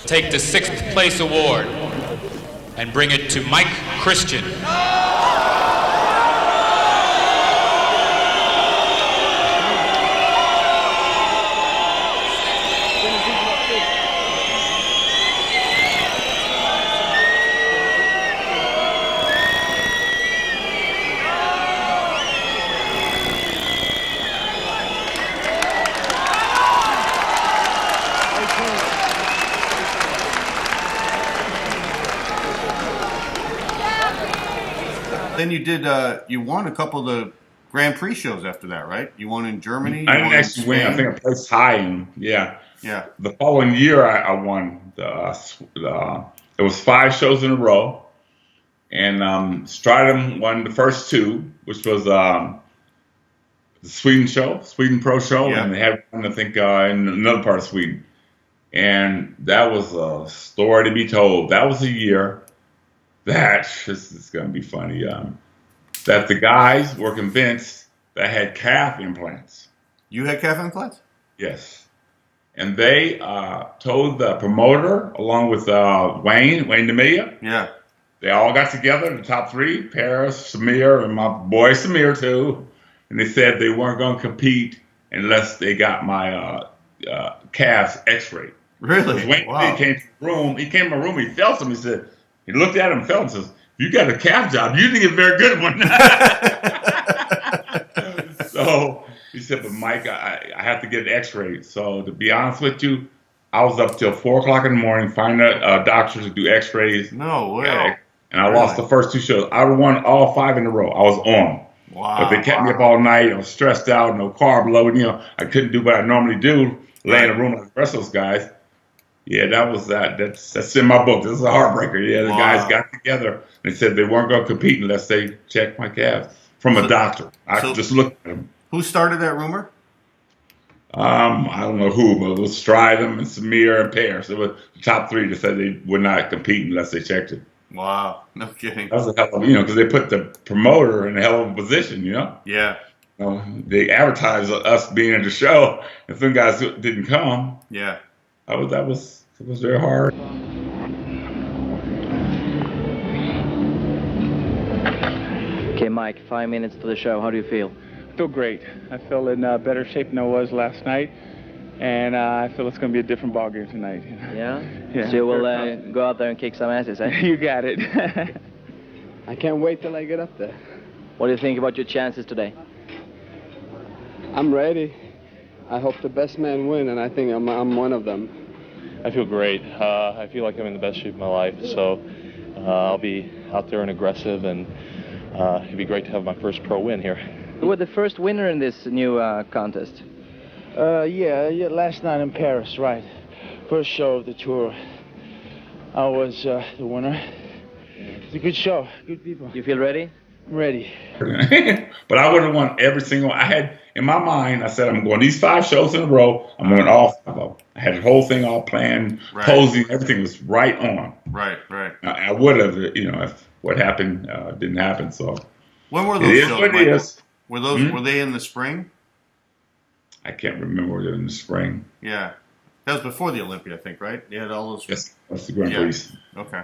Take the 6th place award and bring it to Mike Christian. Then you did. You won a couple of the Grand Prix shows after that, right? You won in Germany. I didn't actually win. I think I placed high in. Yeah. The following year, I won. It was 5 shows in a row, and Stridham won the first 2, which was the Sweden show, Sweden Pro show, and they had one, I think, in another part of Sweden. And that was a story to be told. That was a year that, this is going to be funny, that the guys were convinced that I had calf implants. You had calf implants? Yes. And they told the promoter, along with Wayne DeMilla. Yeah. They all got together, the top three, Paris, Samir, and my boy Samir too. And they said they weren't going to compete unless they got my calves x-rayed. Really? Wayne Wow. came to the room. He came to my room. He felt him. He said, he looked at him, felt him, says, "You got a calf job. You didn't get a very good one." So he said, "But Mike, I have to get it x-rayed." So to be honest with you, I was up till 4 o'clock in the morning finding a doctor to do x-rays. No way. And I lost the first 2 shows. I won all 5 in a row. I was on. Wow. But they kept me up all night. I was stressed out, no carb load. You know, I couldn't do what I normally do, lay in a room like the rest of those guys. Yeah, that was that. That's in my book. This is a heartbreaker. Yeah, the guys got together. They said they weren't going to compete unless they checked my calves from a doctor. I just looked at them. Who started that rumor? I don't know who, but it was Stridham and Samir and Paris. It was the top three that said they would not compete unless they checked it. Wow, no kidding. That was a hell of, because they put the promoter in a hell of a position, Yeah. They advertised us being at the show, and some guys didn't come. Yeah. It was very hard. Okay, Mike, 5 minutes to the show. How do you feel? I feel great. I feel in better shape than I was last night, and I feel it's going to be a different ballgame tonight. Yeah? Yeah. So you will go out there and kick some asses, eh? You got it. I can't wait till I get up there. What do you think about your chances today? I'm ready. I hope the best man win, and I think I'm one of them. I feel great. I feel like I'm in the best shape of my life, so I'll be out there and aggressive, and it'd be great to have my first pro win here. You were the first winner in this new contest. Yeah, last night in Paris, right. First show of the tour. I was the winner. It's a good show, good people. You feel ready? I'm ready. But I would have won every single. I had in my mind. I said I'm going these 5 shows in a row. I'm going all 5 of them. I had the whole thing all planned, posing. Everything was right on. Right. I would have, if what happened didn't happen. So when were those shows? What it is. Were those? Were they in the spring? I can't remember. They were in the spring. Yeah, that was before the Olympia, I think, right? You had all those. Yes, that's the Grand Prix. Okay.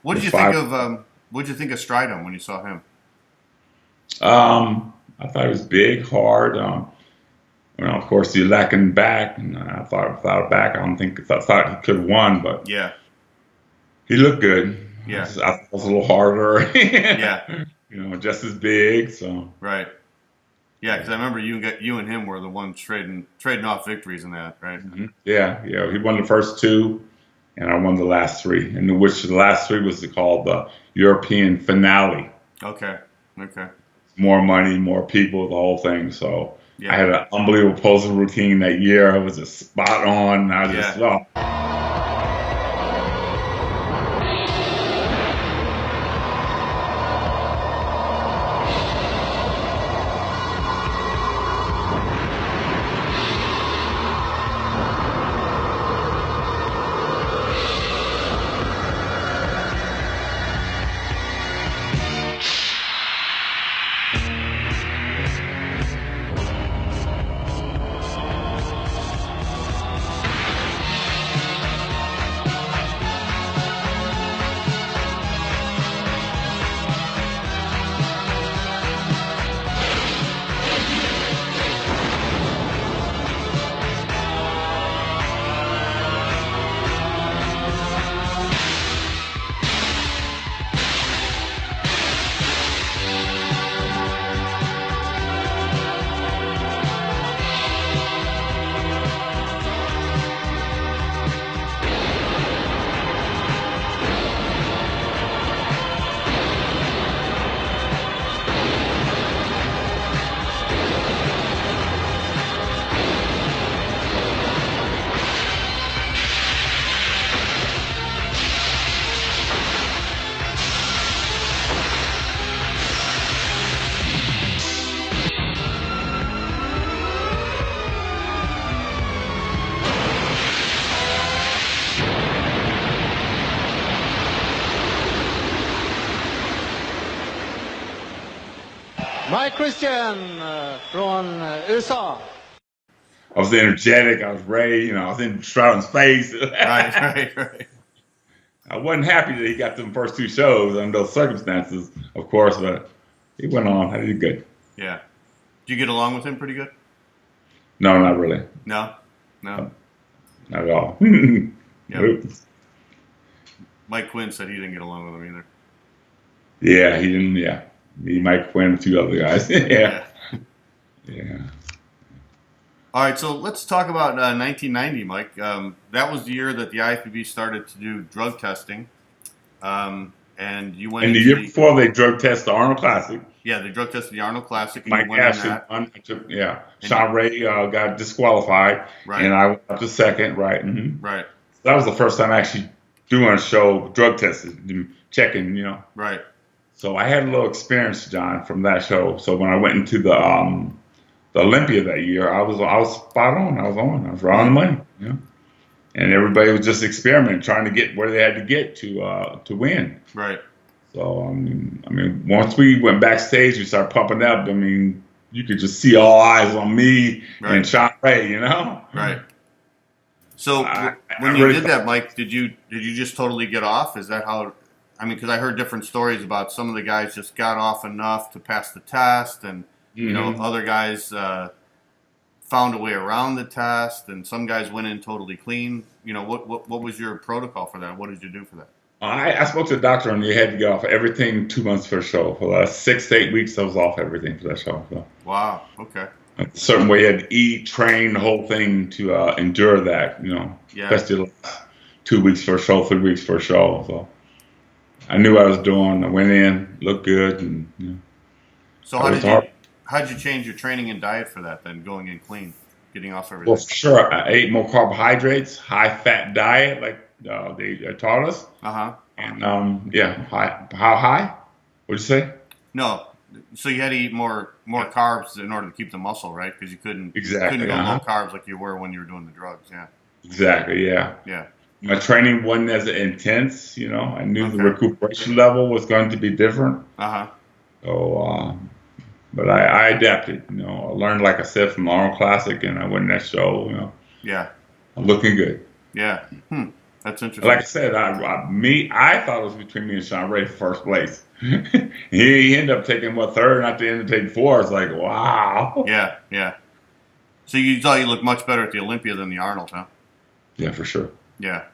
What did you think of? What did you think of Stridham when you saw him? I thought he was big, hard. Of course, he's lacking back, and I thought without a back, I thought he could have won, but yeah, he looked good. Yeah, I thought it was a little harder. Yeah, just as big. So right. Yeah, because I remember you and him were the ones trading off victories in that, right? Mm-hmm. Yeah. He won the first 2, and I won the last 3, and which the last 3 was called the European finale. Okay. More money, more people, the whole thing. So yeah. I had an unbelievable posing routine that year. It was just spot on. I just Mike Christian från USA. I was energetic. I was ready. I was in Stroud's face. Right. I wasn't happy that he got them first 2 shows under those circumstances, of course, but he went on. I did good. Yeah. Do you get along with him pretty good? No, not really. No. Not at all. Yep. Mike Quinn said he didn't get along with him either. Yeah, he didn't. Yeah, me, Mike Quinn, and 2 other guys. Yeah. All right, so let's talk about 1990, Mike. That was the year that the IFBB started to do drug testing, and you went. And the year before, they drug tested the Arnold Classic. Yeah, they drug tested the Arnold Classic. And Mike Ashley, Sean Ray got disqualified, and I went up to second. Right. Mm-hmm. Right. So that was the first time actually doing a show, drug testing, checking. Right. So I had a little experience, John, from that show. So when I went into the Olympia that year, I was spot on. I was right on the money. And everybody was just experimenting, trying to get where they had to get to win. Right. So I mean, once we went backstage, we started pumping up. I mean, you could just see all eyes on me and Sean Ray. Right. So when you did that, Mike, did you just totally get off? Is that how? I mean, because I heard different stories about some of the guys just got off enough to pass the test, and other guys found a way around the test, and some guys went in totally clean. What was your protocol for that? What did you do for that? I spoke to the doctor, and you had to get off everything 2 months for a show. For the last 6 to 8 weeks, I was off everything for that show. So. Wow. Okay. A certain way you had to eat, train, the whole thing to endure that. Especially the last 2 weeks for a show, 3 weeks for a show. So I knew what I was doing. I went in, looked good, and So how did you change your training and diet for that then, going in clean, getting off everything? Well, for sure, I ate more carbohydrates, high-fat diet, like they taught us. And how high? What'd you say? No, so you had to eat more carbs in order to keep the muscle, right? Because you couldn't go low carbs like you were when you were doing the drugs. Yeah. Exactly. Yeah. Yeah. My training wasn't as intense. I knew the recuperation level was going to be different. So, but I adapted. I learned, like I said, from the Arnold Classic, and I went in that show. Yeah. I'm looking good. Yeah. That's interesting. Like I said, I thought it was between me and Sean Ray for first place. he ended up taking third, and at the end of taking fourth. It's like, wow. Yeah. So you thought you looked much better at the Olympia than the Arnold, huh? Yeah, for sure. Yeah.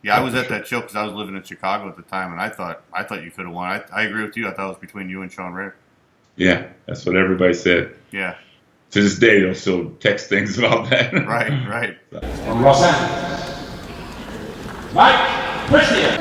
I was at that show because I was living in Chicago at the time, and I thought you could have won. I agree with you. I thought it was between you and Sean Ray. Yeah, that's what everybody said. Yeah. To this day, they'll still text things about that. Right. From Los Angeles, Mike Christian.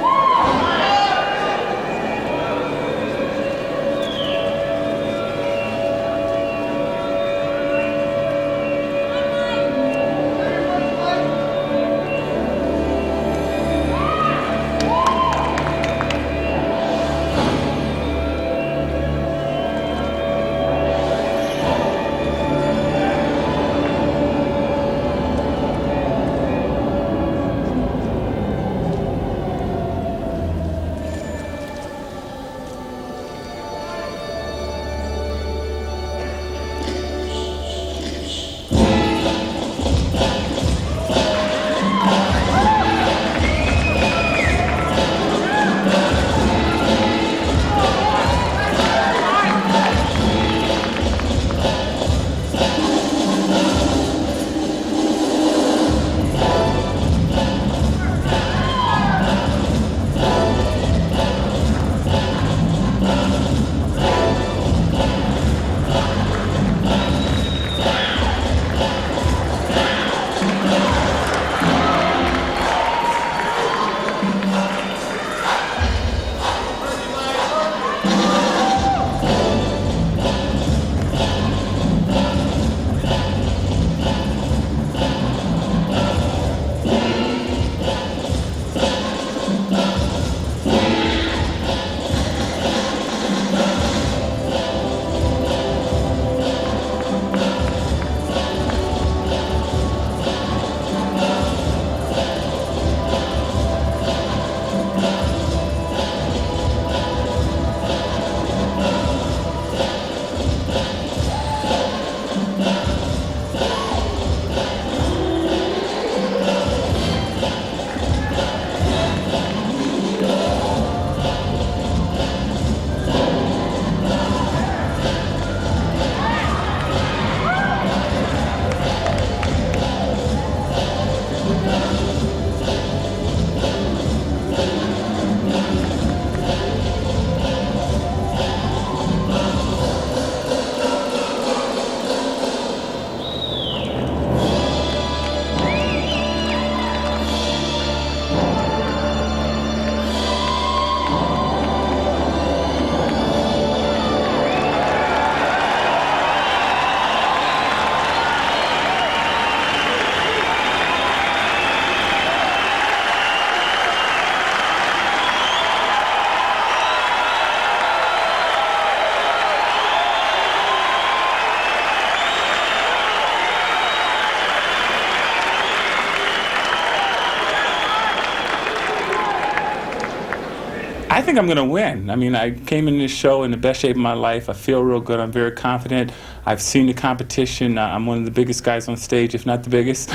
I think I'm going to win. I mean, I came in this show in the best shape of my life. I feel real good. I'm very confident. I've seen the competition. I'm one of the biggest guys on stage, if not the biggest.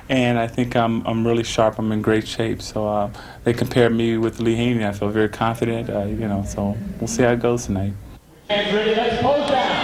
And I think I'm really sharp. I'm in great shape. So they compared me with Lee Haney. I feel very confident. So we'll see how it goes tonight. Hands ready, let's pose down.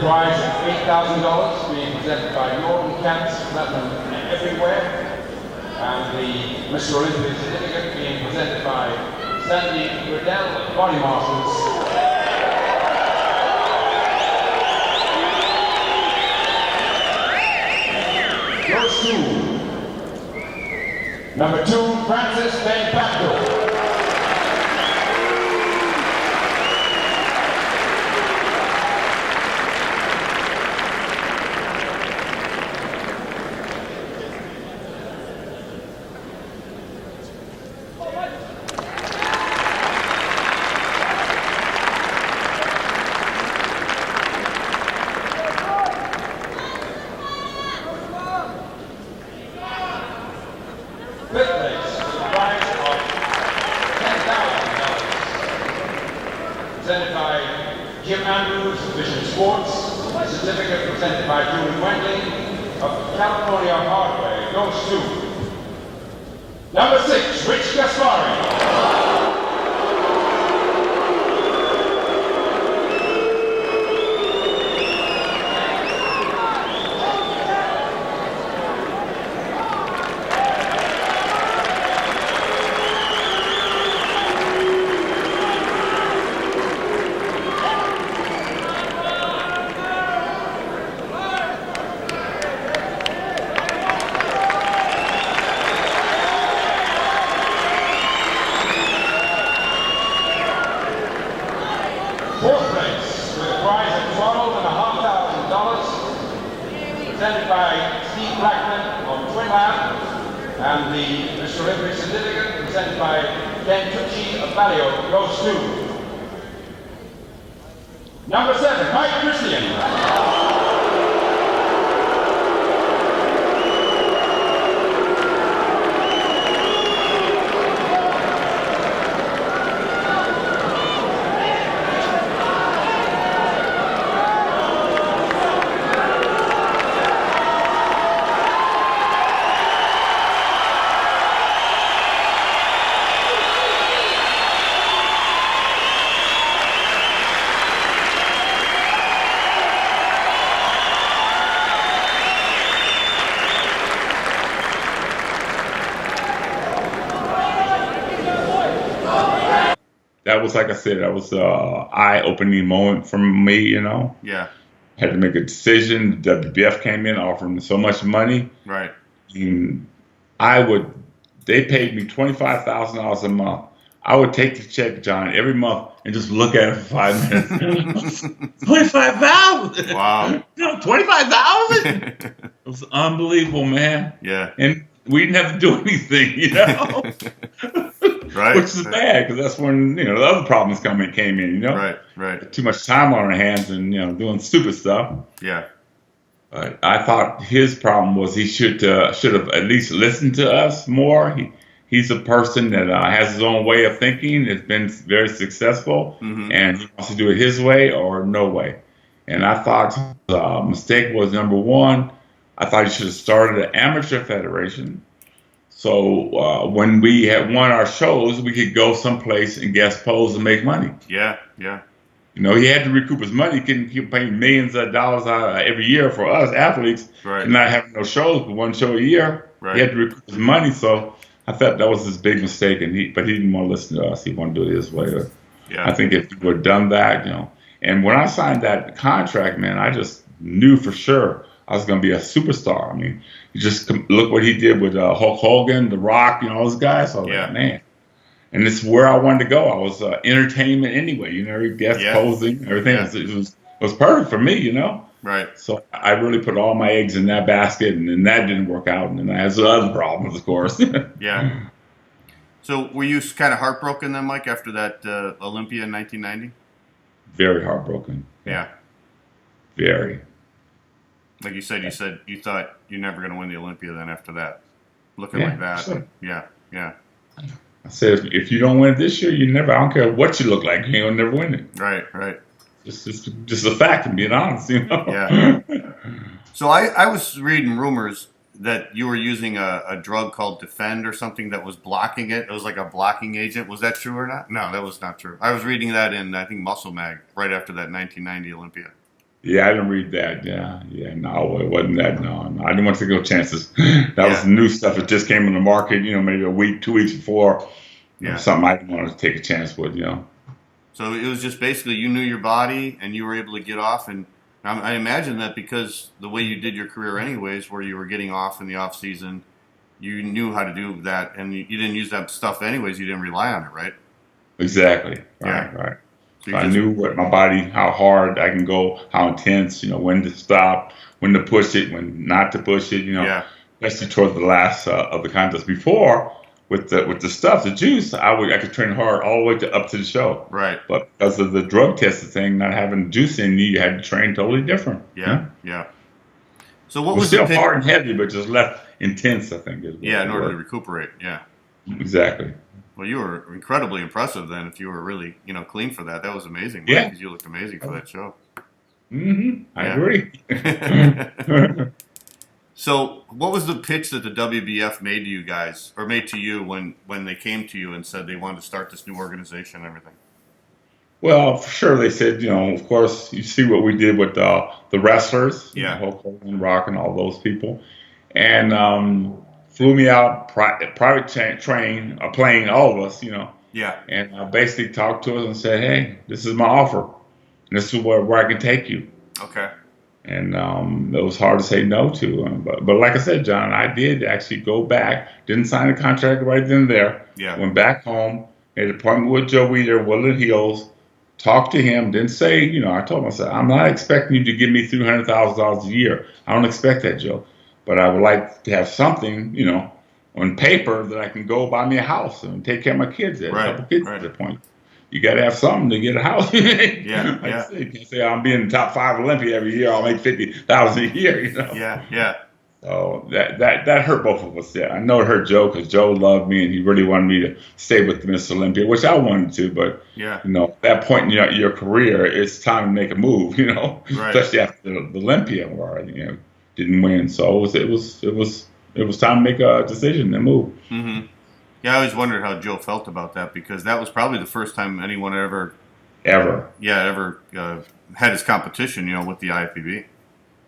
prize of $8,000 being presented by Norton Cats, Platinum Everywhere, and the Mr. Olympia certificate being presented by Sandy Riddell, Body Masters. Goes to number 2, Francis Van Pacto. presented by Jim Andrews of Vision Sports. A certificate presented by Julie Wendling of California Hardware goes to number 6, Rich Gaspari. Fourth place with a prize of $12,500 presented by Steve Blackman of Twinland, and the Mr. Olympia certificate presented by Ken Tucci of Valio goes to number 7, Mike Christian. That was, like I said, that was an eye-opening moment for me, you know. Yeah. Had to make a decision. The WBF came in offering so much money. Right. And they paid me $25,000 a month. I would take the check, John, every month and just look at it for 5 minutes. $25,000? Wow. No, $25,000? It was unbelievable, man. Yeah. And we didn't have to do anything, you know. Right. Which is bad, because that's when, you know, the other problems came in, you know. Right, right. Too much time on our hands and, you know, doing stupid stuff. Yeah. But I thought his problem was he should have at least listened to us more. He's a person that has his own way of thinking. It's been very successful, and he wants to do it his way or no way. And I thought the mistake was, number one, I thought he should have started an amateur federation. So when we had won our shows, we could go someplace and guest pose and make money. Yeah, yeah. You know, he had to recoup his money. He couldn't keep paying millions of dollars out every year for us athletes, and not having no shows but one show a year. Right. He had to recoup his money. So I thought that was his big mistake, but he didn't want to listen to us. He wanted to do it his way. Yeah. I think if he would have done that, you know. And when I signed that contract, man, I just knew for sure I was going to be a superstar. I mean, you just look what he did with Hulk Hogan, The Rock, you know, those guys. So I was like, man. And it's where I wanted to go. I was entertainment anyway, you know, guest posing, everything. It was perfect for me, you know. Right. So I really put all my eggs in that basket, and then that didn't work out. And then I had some other problems, of course. Yeah. So were you kind of heartbroken then, Mike, after that Olympia in 1990? Very heartbroken. Yeah. Very. Like you said you thought you're never going to win the Olympia then after that. Looking like that. Sure. Yeah, yeah. I said, if you don't win it this year, I don't care what you look like, you'll never win it. Right, right. Just a fact, and being honest, you know. Yeah. So I was reading rumors that you were using a drug called Defend or something that was blocking it. It was like a blocking agent. Was that true or not? No, that was not true. I was reading that in, I think, Muscle Mag right after that 1990 Olympia. Yeah, I didn't read that. Yeah, no, it wasn't that. No, I didn't want to take no chances. That was new stuff that just came in the market, you know, maybe a week, 2 weeks before. Yeah. Something I didn't want to take a chance with, you know. So it was just basically you knew your body and you were able to get off. And I imagine that because the way you did your career anyways, where you were getting off in the off season, you knew how to do that. And you didn't use that stuff anyways. You didn't rely on it, right? Exactly. Right. So I knew what my body, how hard I can go, how intense, you know, when to stop, when to push it, when not to push it, you know, especially towards the last of the contest. Before, with the stuff, the juice, I could train hard all the way up to the show. Right. But because of the drug testing thing, not having juice in you had to train totally different. Yeah. So what was still hard and heavy, but just less intense, I think. In order to recuperate. Yeah. Exactly. Well, you were incredibly impressive then. If you were really, clean for that, that was amazing. Mike, Yeah. because you looked amazing for that show. I agree. So, what was the pitch that the WBF made to you guys, or made to you when they came to you and said they wanted to start this new organization and everything? Well, for sure, they said, of course, you see what we did with the wrestlers, Hulk Hogan, Rock, and all those people, and flew me out, private train, a plane, all of us, Yeah. and basically talked to us and said, hey, this is my offer. This is where I can take you. Okay. And it was hard to say no to. But like I said, John, I did actually go back, didn't sign a contract right then and there. Yeah. Went back home, made an appointment with Joe Weider, Woodland Hills, talked to him, didn't say, I told him, I said, I'm not expecting you to give me $300,000 a year. I don't expect that, Joe. But I would like to have something, on paper that I can go buy me a house and take care of my kids. A couple kids at that point. You got to have something to get a house. Yeah. I said, you can't say I'll be in the top 5 Olympia every year. I'll make $50,000 a year. Yeah. So that hurt both of us. Yeah, I know it hurt Joe because Joe loved me and he really wanted me to stay with Miss Olympia, which I wanted to. But at that point in your career, it's time to make a move. Especially after the Olympia where I didn't win. So it was time to make a decision and move. Mm-hmm. Yeah, I always wondered how Joe felt about that because that was probably the first time anyone ever had his competition, with the IFBB.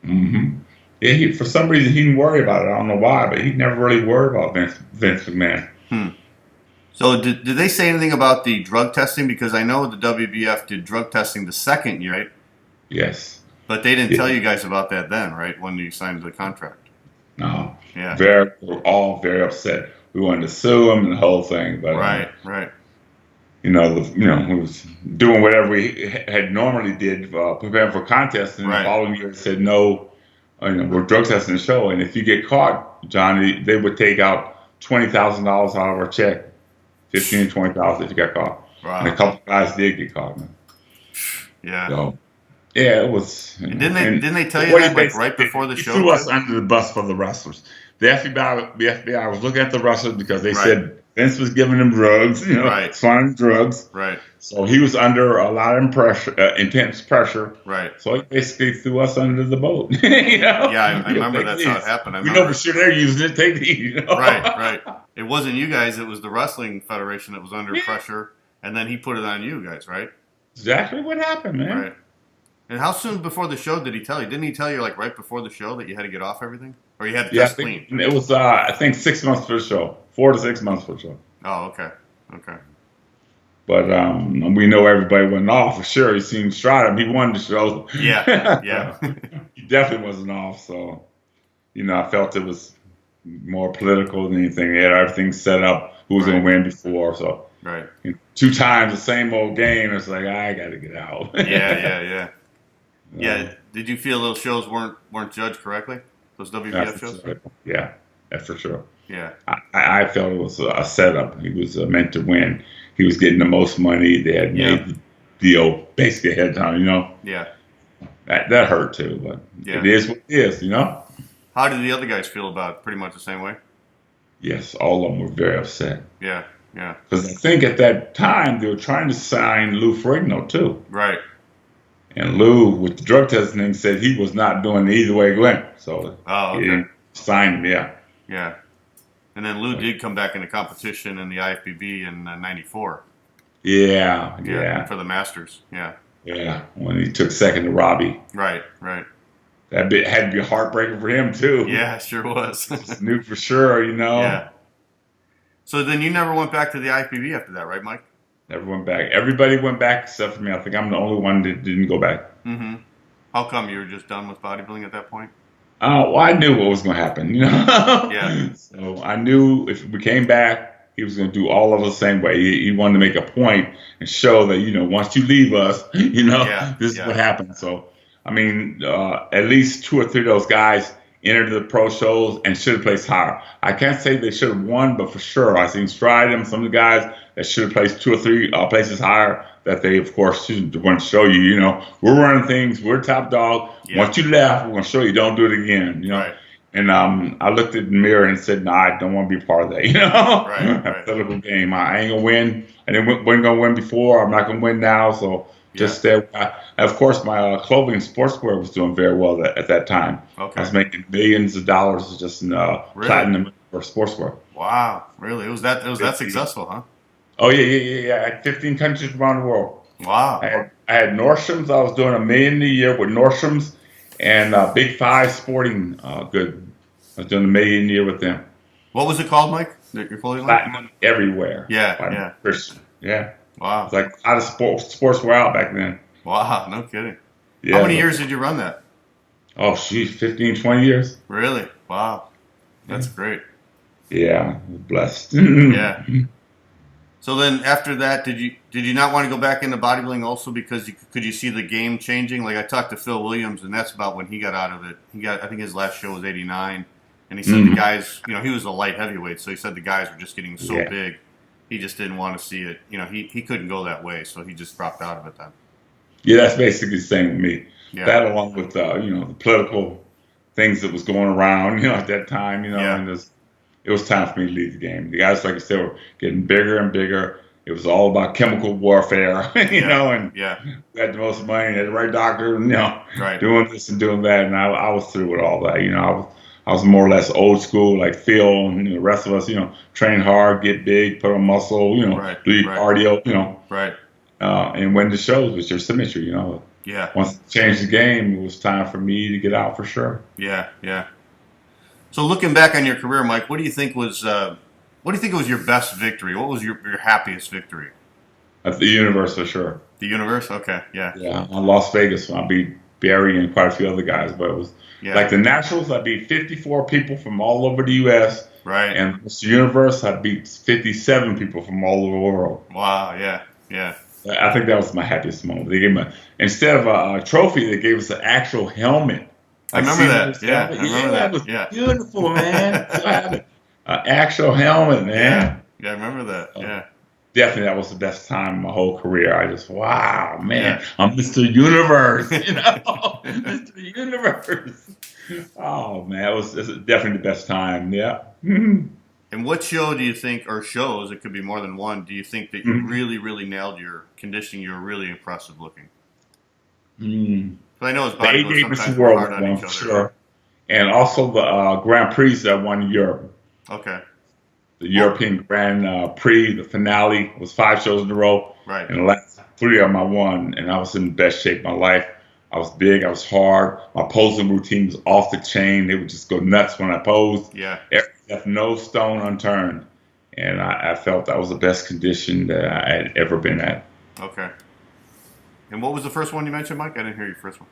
Mm-hmm. Yeah, for some reason he didn't worry about it. I don't know why, but he never really worried about Vince McMahon. So did they say anything about the drug testing? Because I know the WBF did drug testing the second year, right? Yes. But they didn't tell you guys about that then, right? When you signed the contract. No. Yeah. We're all very upset. We wanted to sue him and the whole thing, but right. We was doing whatever we had normally did, preparing for contests, and the following year said no. We're drug testing the show, and if you get caught, Johnny, they would take out $20,000 out of our check, $15,000 to $20,000 if you got caught. Wow. And a couple of guys did get caught, man. Yeah. So, yeah, it was. And didn't they tell you that right before the show? Threw us under the bus for the wrestlers. The FBI was looking at the wrestlers because they said Vince was giving them drugs, finding drugs. Right. So he was under a lot of intense pressure. Right. So he basically threw us under the boat. Yeah, I remember that's how it happened. We know for sure they're using it. Take these. Right. It wasn't you guys. It was the Wrestling Federation that was under pressure, and then he put it on you guys, right? Exactly what happened, man. Right. And how soon before the show did he tell you? Didn't he tell you right before the show that you had to get off everything? Or you had to test clean? It was, I think, 6 months for the show. 4 to 6 months for the show. Oh, okay. But we know everybody went off for sure. You seen Strada, he won the show. Yeah. He definitely wasn't off. So, I felt it was more political than anything. They had everything set up. Who was going to win before? So, 2 times the same old game. It's like, I got to get out. Yeah. Yeah. Did you feel those shows weren't judged correctly? Those WBF shows? Yeah, that's for sure. Yeah. I felt it was a setup. He was meant to win. He was getting the most money. They had made the deal basically ahead of time, Yeah. That hurt too, but it is what it is, How did the other guys feel about it? Pretty much the same way? Yes, all of them were very upset. Yeah. Because I think at that time they were trying to sign Lou Ferrigno too. Right. And Lou, with the drug testing thing, said he was not doing the either way it went. So he didn't sign him, Yeah. And then Lou did come back into competition in the IFBB in '94. Yeah. For the Masters. Yeah. Yeah, when he took second to Robbie. Right. That bit had to be heartbreaking for him too. Yeah, sure was. Knew for sure, Yeah. So then you never went back to the IFBB after that, right, Mike? Never went back. Everybody went back except for me. I think I'm the only one that didn't go back. Mm-hmm. How come you were just done with bodybuilding at that point? Well, I knew what was going to happen, Yeah. So I knew if we came back, he was going to do all of us the same way. He wanted to make a point and show that, once you leave us, this is what happens. So, I mean, at least 2 or 3 of those guys entered the pro shows and should have placed higher. I can't say they should have won, but for sure, I seen Stride some of the guys that should have placed 2 or 3 places higher that they, of course, want to show you, we're running things, we're top dog. Yeah. Once you left, we're going to show you, don't do it again, Right. And I looked at the mirror and said, "No, I don't want to be part of that." You know, Right. athletic game. I ain't gonna win. I wasn't gonna win before. I'm not gonna win now. So just stay. Of course, my clothing and sportswear was doing very well at that time. Okay. I was making millions of dollars just in platinum for sportswear. Wow, really? It was that successful, huh? Oh yeah. I had 15 countries around the world. Wow. I had Nordstrom's. I was doing $1 million a year with Nordstrom's and Big Five Sporting Good. I was doing $1 million a year with them. What was it called, Mike? Your clothing line? Platinum everywhere. Yeah. Yeah. Wow. It's like out of sports were out back then. Wow, no kidding. Yeah. How many years did you run that? Oh, geez, 15, 20 years. Really? Wow. That's great. Yeah, blessed. Yeah. So then after that, did you not want to go back into bodybuilding also because could you see the game changing? Like I talked to Phil Williams, and that's about when he got out of it. I think his last show was 89, and he said the guys, he was a light heavyweight, so he said the guys were just getting so big, he just didn't want to see it. He couldn't go that way, so he just dropped out of it then. Yeah, that's basically the same with me. Yeah. That along with the political things that was going around, at that time, and it was time for me to leave the game. The guys, like I said, were getting bigger and bigger. It was all about chemical warfare, and we had the most money, had the right doctor, doing this and doing that, and I was through with all that. I was more or less old school, like Phil and the rest of us. Train hard, get big, put on muscle, do your cardio, and win the shows with your symmetry. Yeah. Once it changed the game, it was time for me to get out for sure. Yeah. So looking back on your career, Mike, what do you think was your best victory? What was your happiest victory? At the Universe for sure. The Universe? Okay, yeah. Yeah, on Las Vegas, I beat Barry and quite a few other guys, but it was like the Nationals, I beat 54 people from all over the U.S. Right. And the Universe, I beat 57 people from all over the world. Wow, yeah. I think that was my happiest moment. They gave me, instead of a trophy, they gave us an actual helmet. I remember that. Yeah, I remember that. That was beautiful, man. So I had an actual helmet, man. Yeah, I remember that. Yeah. Definitely, that was the best time of my whole career. I just, wow, man, I'm Mr. Universe, Mr. Universe. Oh, man, it was definitely the best time, yeah. And what show do you think, or shows, it could be more than one, do you think that you really, really nailed your conditioning? You were really impressive looking. But I know it's bodybuilding sometimes we're hard on each other. Sure. And also the Grand Prix that won in Europe. Okay. The European Grand Prix, the finale, was 5 shows in a row. Right. And the last 3 of them I won, and I was in the best shape of my life. I was big, I was hard. My posing routine was off the chain. They would just go nuts when I posed. Yeah. Left no stone unturned. And I felt that was the best condition that I had ever been at. Okay. And what was the first one you mentioned, Mike? I didn't hear your first one.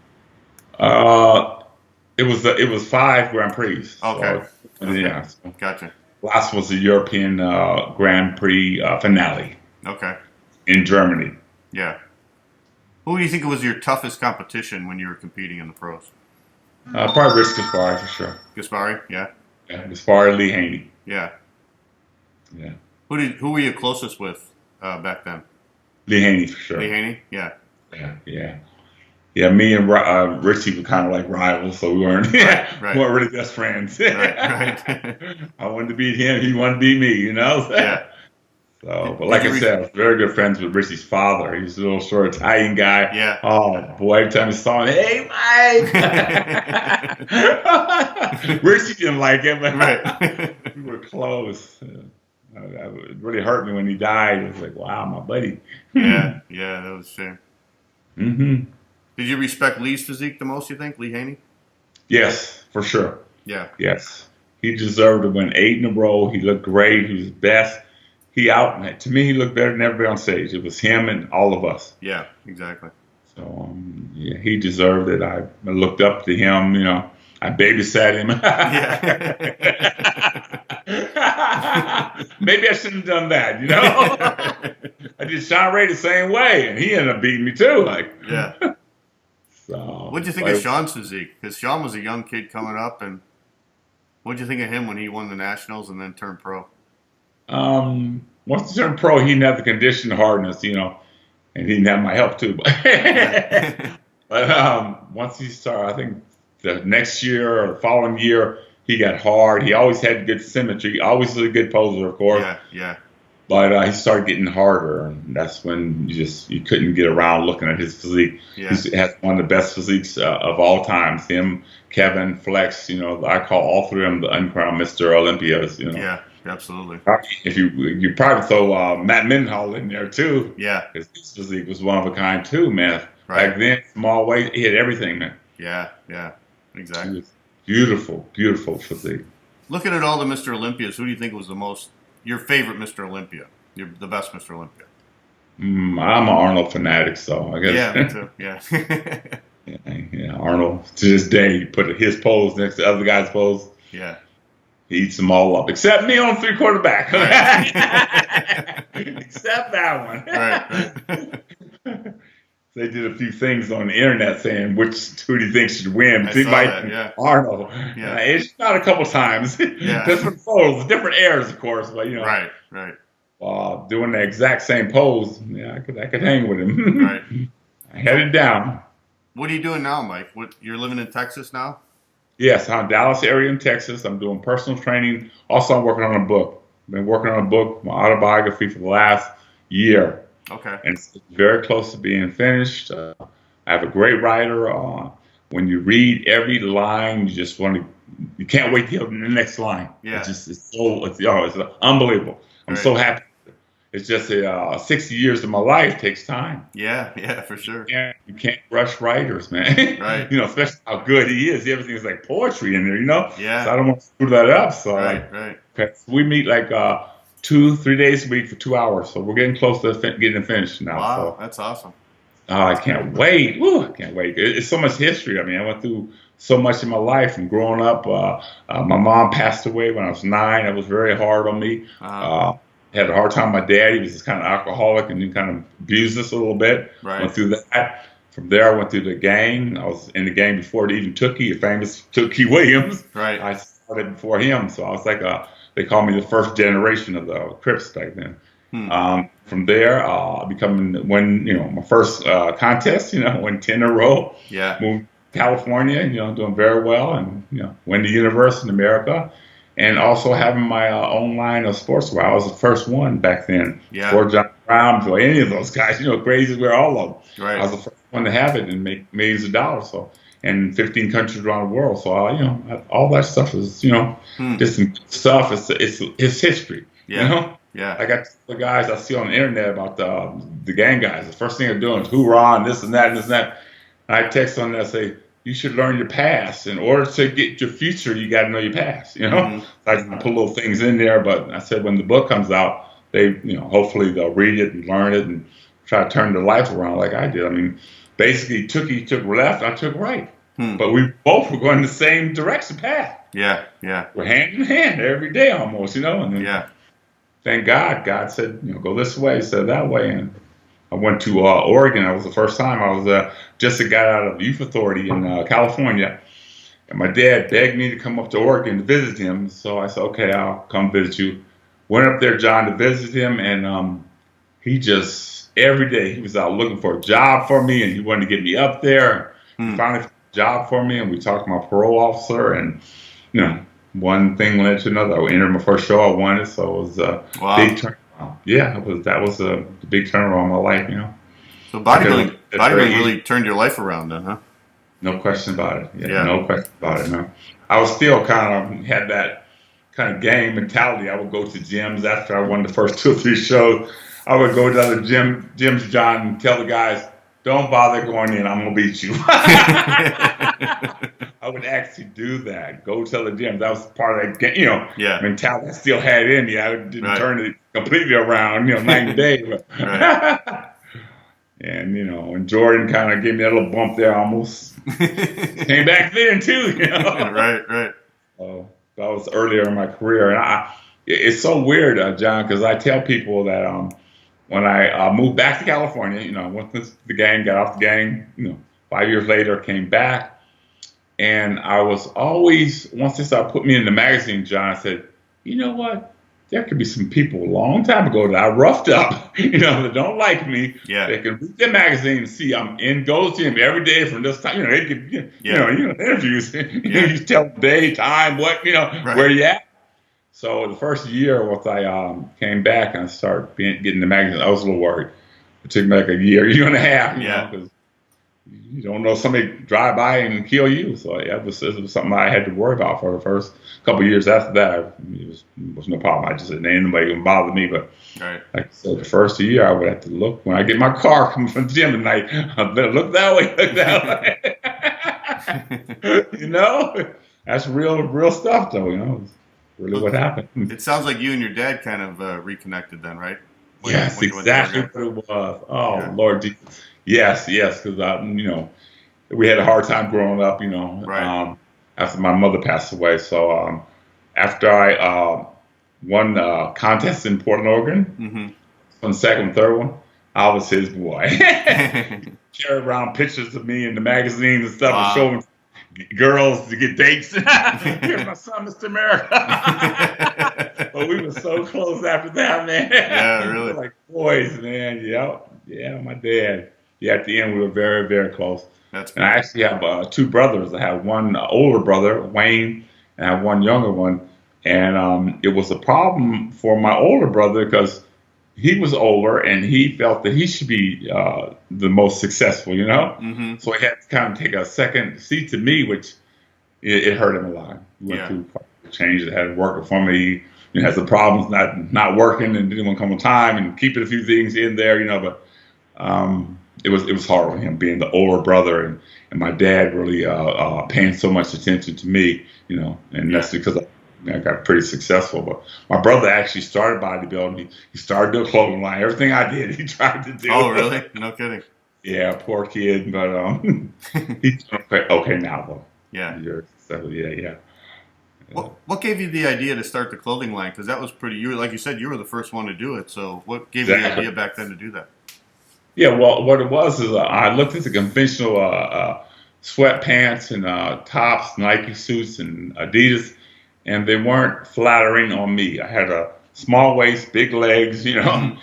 It was 5 Grand Prix. Okay. So, yeah. So gotcha. Last was the European Grand Prix finale. Okay. In Germany. Yeah. Who do you think was your toughest competition when you were competing in the pros? Probably Rich Gaspari for sure. Gaspari, yeah. Yeah, Gaspari, Lee Haney. Yeah. Yeah. Who were you closest with back then? Lee Haney for sure. Lee Haney, yeah. Yeah, me and Richie were kind of like rivals, so we weren't right. weren't really best friends. right. I wanted to beat him, he wanted to beat me, Yeah. So, but like I said, I was very good friends with Richie's father. He was a little short Italian guy. Yeah. Oh boy, every time he saw him, hey Mike. Richie didn't like him, but we were close. It really hurt me when he died. It was like, wow, my buddy. Yeah, that was a shame. Mm-hmm. Did you respect Lee's physique the most, you think, Lee Haney? Yes, for sure. Yeah. Yes. He deserved to win 8 in a row. He looked great. He was best. To me, he looked better than everybody on stage. It was him and all of us. Yeah, exactly. So, he deserved it. I looked up to him, I babysat him. Maybe I shouldn't have done that, I did Sean Ray the same way, and he ended up beating me too. Yeah. So, what'd you think of Sean's physique? Because Sean was a young kid coming up, and what'd you think of him when he won the Nationals and then turned pro? Once he turned pro, he didn't have the condition hardness, and he didn't have my help too. But once he started, I think the next year or the following year, he got hard. He always had good symmetry. Always was a good poser, of course. Yeah. But he started getting harder, and that's when you couldn't get around looking at his physique. Yeah. He has one of the best physiques of all times. Him, Kevin, Flex. I call all three of them the uncrowned Mr. Olympias. Yeah, absolutely. If you probably throw Matt Mendenhall in there too. Yeah. His physique was one of a kind too, man. Right. Back then, small weight, he had everything, man. Yeah, exactly. Beautiful, beautiful physique. Looking at all the Mr. Olympias, who do you think was your favorite Mr. Olympia? The best Mr. Olympia? I'm an Arnold fanatic, so I guess. Yeah, me too. Yeah. Yeah, Arnold, to this day, you put his pose next to other guys' pose. Yeah. He eats them all up, except me on 3/4 back. Right. Except that one. Right. They did a few things on the internet saying who do you think should win? I saw that, yeah. Arnold. Yeah. It's not a couple times. Yeah. Different poses, different airs, of course, but Right. Doing the exact same pose, I could hang with him. Right. I had it down. What are you doing now, Mike? You're living in Texas now? Yes, I'm Dallas area in Texas. I'm doing personal training. Also, I'm working on a book. Been working on a book, my autobiography, for the last year. Okay. And it's very close to being finished. I have a great writer. When you read every line, you can't wait to hear the next line. Yeah. It's unbelievable. I'm so happy. It's just 60 years of my life takes time. Yeah, for sure. You can't rush writers, man. Right. Especially how good he is. Everything is like poetry in there, Yeah. So I don't want to screw that up. So Right. Okay, so we meet like 2-3 days a week for 2 hours. So we're getting close to getting finished now. Wow, So. that's awesome. I can't wait. Woo, I can't wait. It's so much history. I mean, I went through so much in my life. And growing up, my mom passed away when I was 9. That was very hard on me. Had a hard time with my dad. He was just kind of alcoholic and he kind of abused us a little bit. Right. Went through that. From there, I went through the gang. I was in the gang before even Tookie, the famous Tookie Williams. Right. I started before him. So I was like they called me the first generation of the Crips back then. From there, my first contest, won 10 in a row. Yeah. Moved to California, doing very well, and win the universe in America, and also having my own line of sportswear. I was the first one back then. Yeah. Before John Brown, before any of those guys, crazy wear all of them. Right. I was the first one to have it and make millions of dollars. So. And 15 countries around the world. So, all that stuff is, just some stuff. It's history. Yeah. I got the guys I see on the internet about the gang guys. The first thing they're doing is hoorah and this and that and this and that. And I text on there and say, you should learn your past. In order to get your future, you got to know your past. I put little things in there, but I said when the book comes out, they, hopefully they'll read it and learn it and try to turn their life around like I did. I mean, basically, Tookie took left, I took right. But we both were going the same direction path. Yeah. We're hand in hand every day almost, And then, thank God. God said, go this way, said that way. And I went to Oregon. That was the first time. I was just got out of the Youth Authority in California. And my dad begged me to come up to Oregon to visit him. So I said, okay, I'll come visit you. Went up there, John, to visit him. And he just, every day, he was out looking for a job for me. And he wanted to get me up there. He finally found a job for me. And we talked to my parole officer. And, one thing led to another. I entered my first show. I won it. So it was a big turnaround. Yeah, that was a big turnaround in my life, So bodybuilding really turned your life around then, huh? No question about it. Yeah. No question about it. No. I was still kind of had that kind of gang mentality. I would go to gyms after I won the first 2 or 3 shows. I would go to other gyms, John, and tell the guys, don't bother going in. I'm going to beat you. I would actually do that. Go tell the gym. That was part of that, mentality I still had in me. I didn't turn it completely around, 90 days. But and, and Jordan kind of gave me that little bump there almost. Came back then, too, Right. So that was earlier in my career. And it's so weird, John, because I tell people that when I moved back to California, went to the gang, got off the gang, 5 years later, came back. And I was always, once they started putting me in the magazine, John, I said, you know what? there could be some people a long time ago that I roughed up, that don't like me. Yeah. They can read the magazine and see I'm in Gold's Gym every day from this time. They could, interviews. You tell day, time, what, where you at. So the first year, once I came back and I started getting the magazine, I was a little worried. It took me like a year and a half, because you don't know, somebody drive by and kill you. So it was something I had to worry about for the first couple of years. After that, it was no problem. I just said, ain't nobody gonna bother me. But like I said, the first year I would have to look when I get my car coming from the gym at night. I better look that way, look that way. That's real stuff, though. It's really what happened. It sounds like you and your dad kind of reconnected then, right? Yes, exactly what it was. Oh, Lord Jesus. Yes, because we had a hard time growing up, after my mother passed away. So after I won a contest in Portland, Oregon, on the second and third one, I was his boy. Carry around pictures of me in the magazines and stuff and show them girls to get dates. Here's my son, Mr. America. But we were so close after that, man. Yeah, really. We were like boys, man. Yeah, my dad. Yeah, at the end we were very, very close. And I actually have two brothers. I have one older brother, Wayne, and I have one younger one. And it was a problem for my older brother because he was older and he felt that he should be the most successful, So he had to kind of take a second seat to me, which it hurt him a lot. He went through a change that hadn't worked for me. He had some problems not working and didn't want to come on time and keeping a few things in there, But it was hard on him being the older brother and my dad really paying so much attention to me, And that's because I got pretty successful. But my brother actually started bodybuilding. He started doing clothing line. Everything I did, he tried to do. Oh, really? No kidding. Yeah, poor kid, but he's okay now though. Yeah. Yeah. What gave you the idea to start the clothing line? Because that was like you said, you were the first one to do it. So what gave you the idea back then to do that? Yeah, well, what it was is I looked at the conventional sweatpants and tops, Nike suits and Adidas, and they weren't flattering on me. I had a small waist, big legs, and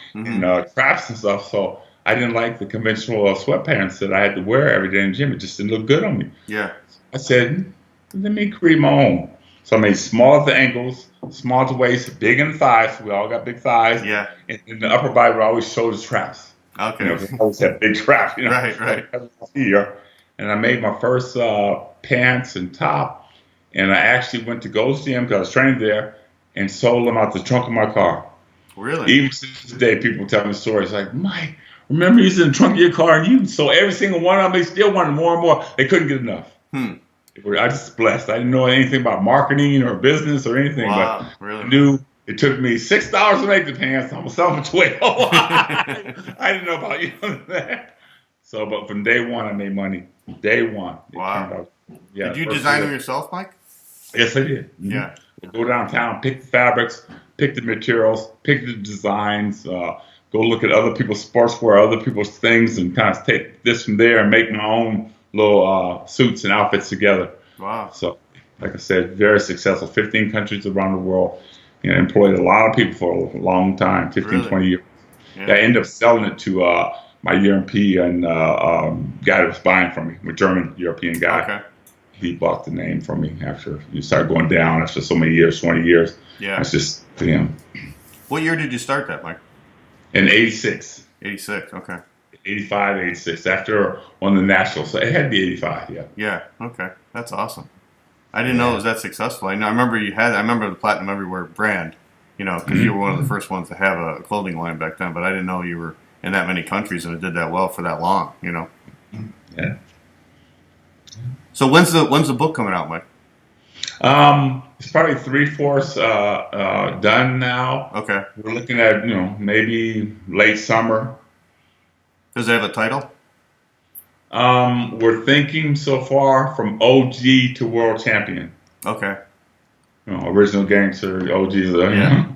traps and stuff. So I didn't like the conventional sweatpants that I had to wear every day in the gym. It just didn't look good on me. Yeah. I said, let me create my own. So I made small at the ankles, small at the waist, big in the thighs. We all got big thighs. Yeah. And in the upper body, we always show the traps. Okay. We always have big traps. Right. Here. And I made my first pants and top. And I actually went to Gold's Gym because I was training there and sold them out the trunk of my car. Really? Even to this day, people tell me stories like, Mike, remember you was in the trunk of your car and you sold every single one of them. They still wanted more and more. They couldn't get enough. I just blessed. I didn't know anything about marketing or business or anything, but really? I knew it took me $6 to make the pants. I was selling for $12. I didn't know about that. So, but from day one, I made money. Day one. Wow. Did you design them yourself, Mike? Yes, I did. Yeah. Go downtown, pick the fabrics, pick the materials, pick the designs, go look at other people's sportswear, other people's things, and kind of take this from there and make my own little suits and outfits together. Wow. So, like I said, very successful. 15 countries around the world. Employed a lot of people for a long time, 15, 20 years. Yeah. I ended up selling it to my European guy that was buying from me, a German European guy. Okay. He bought the name from me after you start going down after so many years, 20 years. Yeah. That's just to him. What year did you start that, Mike? In 86. 86, okay. 85, 86, after on the national. So it had to be 85, yeah. Yeah, okay. That's awesome. I didn't know it was that successful. I remember the Platinum Everywhere brand, because you were one of the first ones to have a clothing line back then, but I didn't know you were in that many countries and it did that well for that long, Yeah. So when's the book coming out, Mike? It's probably 3/4 done now. Okay. We're looking at, maybe late summer. Does it have a title? We're thinking so far from OG to world champion. Okay. Original gangster, OGs.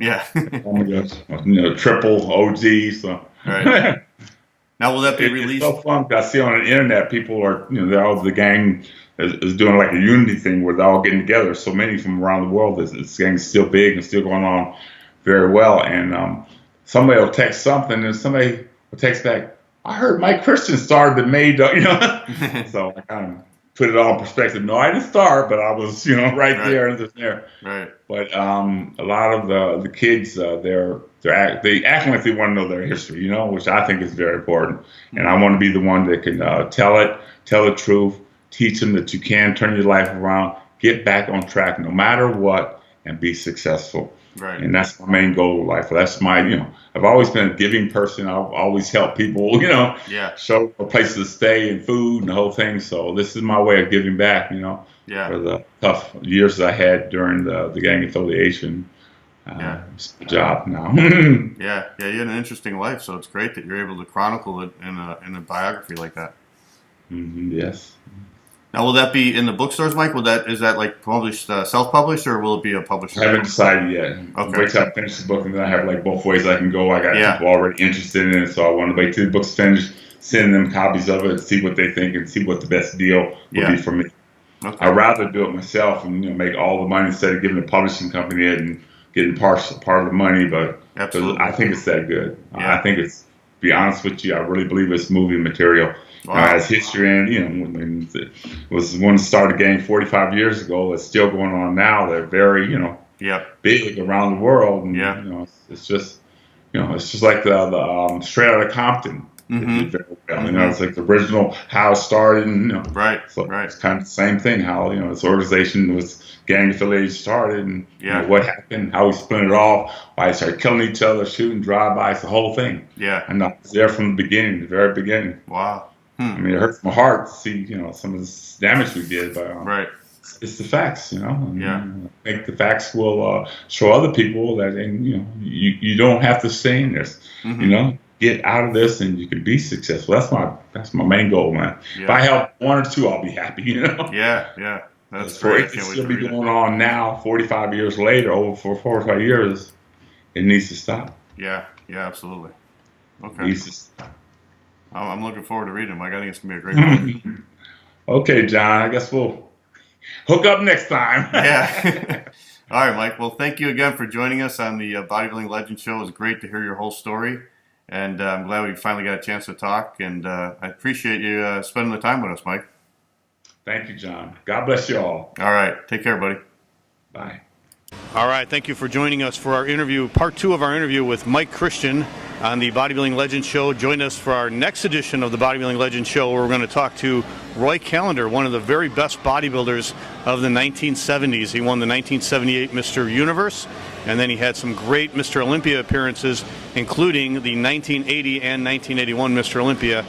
Yeah. Oh my gosh. Triple OG. So. Right. Now will that be released? It's so fun. I see on the internet people are, they're all the gang is doing like a unity thing where they're all getting together. So many from around the world. This gang's still big and still going on very well. And somebody will text something, and somebody will text back, I heard Mike Christian started the May, you know. So I kind of put it all in perspective. No, I didn't start, but I was, you know, right there and just there. Right. But a lot of the kids, they act like they want to know their history, you know, which I think is very important. And I want to be the one that can tell the truth, teach them that you can turn your life around, get back on track no matter what, and be successful. Right. And that's my main goal in life. That's my, you know, I've always been a giving person. I've always helped people, you know, show a place to stay and food and the whole thing. So this is my way of giving back, you know, for the tough years I had during the gang affiliation. It's a job now. Yeah, you had an interesting life, so it's great that you're able to chronicle it in a biography like that. Yes. Now, will that be in the bookstores, Mike? Is that like published, self-published, or will it be a publisher? I haven't decided yet. Okay. Wait till I finish the book, and then I have like both ways I can go. I got people already interested in it, so I want to wait till the book's finished, send them copies of it, see what they think, and see what the best deal would be for me. Okay. I'd rather do it myself and, you know, make all the money instead of giving the publishing company it and getting part of the money. But I think it's that good. I think it's, to be honest with you, I really believe it's movie material. Wow. It has history, and, you know, when it was when it started gang 45 years ago. It's still going on now. They're very, you know, big around the world. And, you know, it's just, you know, it's just like the Straight Outta Compton. Did very well. You know, it's like the original how it started, and, you know, so it's kind of the same thing. How, you know, this organization was gang affiliated started, and you know, what happened, how we split it off, why they started killing each other, shooting drive-bys, the whole thing. And I was there from the beginning, the very beginning. Wow. I mean, it hurts my heart to see, you know, some of the damage we did, but it's the facts, you know. And I think the facts will show other people that, you know, you don't have to stay in this. You know, get out of this, and you can be successful. That's my main goal, man. If I help one or two, I'll be happy. You know. That's great. It still be going on now, 45 years later, over for 45 years. It needs to stop. Yeah, absolutely. Okay. It needs to stop. I'm looking forward to reading them. I think it's going to be a great book. Okay, John. I guess we'll hook up next time. All right, Mike. Well, thank you again for joining us on the Bodybuilding Legend Show. It was great to hear your whole story. And I'm glad we finally got a chance to talk. And I appreciate you spending the time with us, Mike. Thank you, John. God bless you all. All right. Take care, buddy. Bye. All right. Thank you for joining us for our interview, part 2 of our interview with Mike Christian on the Bodybuilding Legend Show. Join us for our next edition of the Bodybuilding Legend Show, where we're going to talk to Roy Callender, one of the very best bodybuilders of the 1970s. He won the 1978 Mr. Universe, and then he had some great Mr. Olympia appearances, including the 1980 and 1981 Mr. Olympia.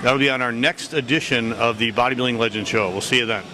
That'll be on our next edition of the Bodybuilding Legend Show. We'll see you then.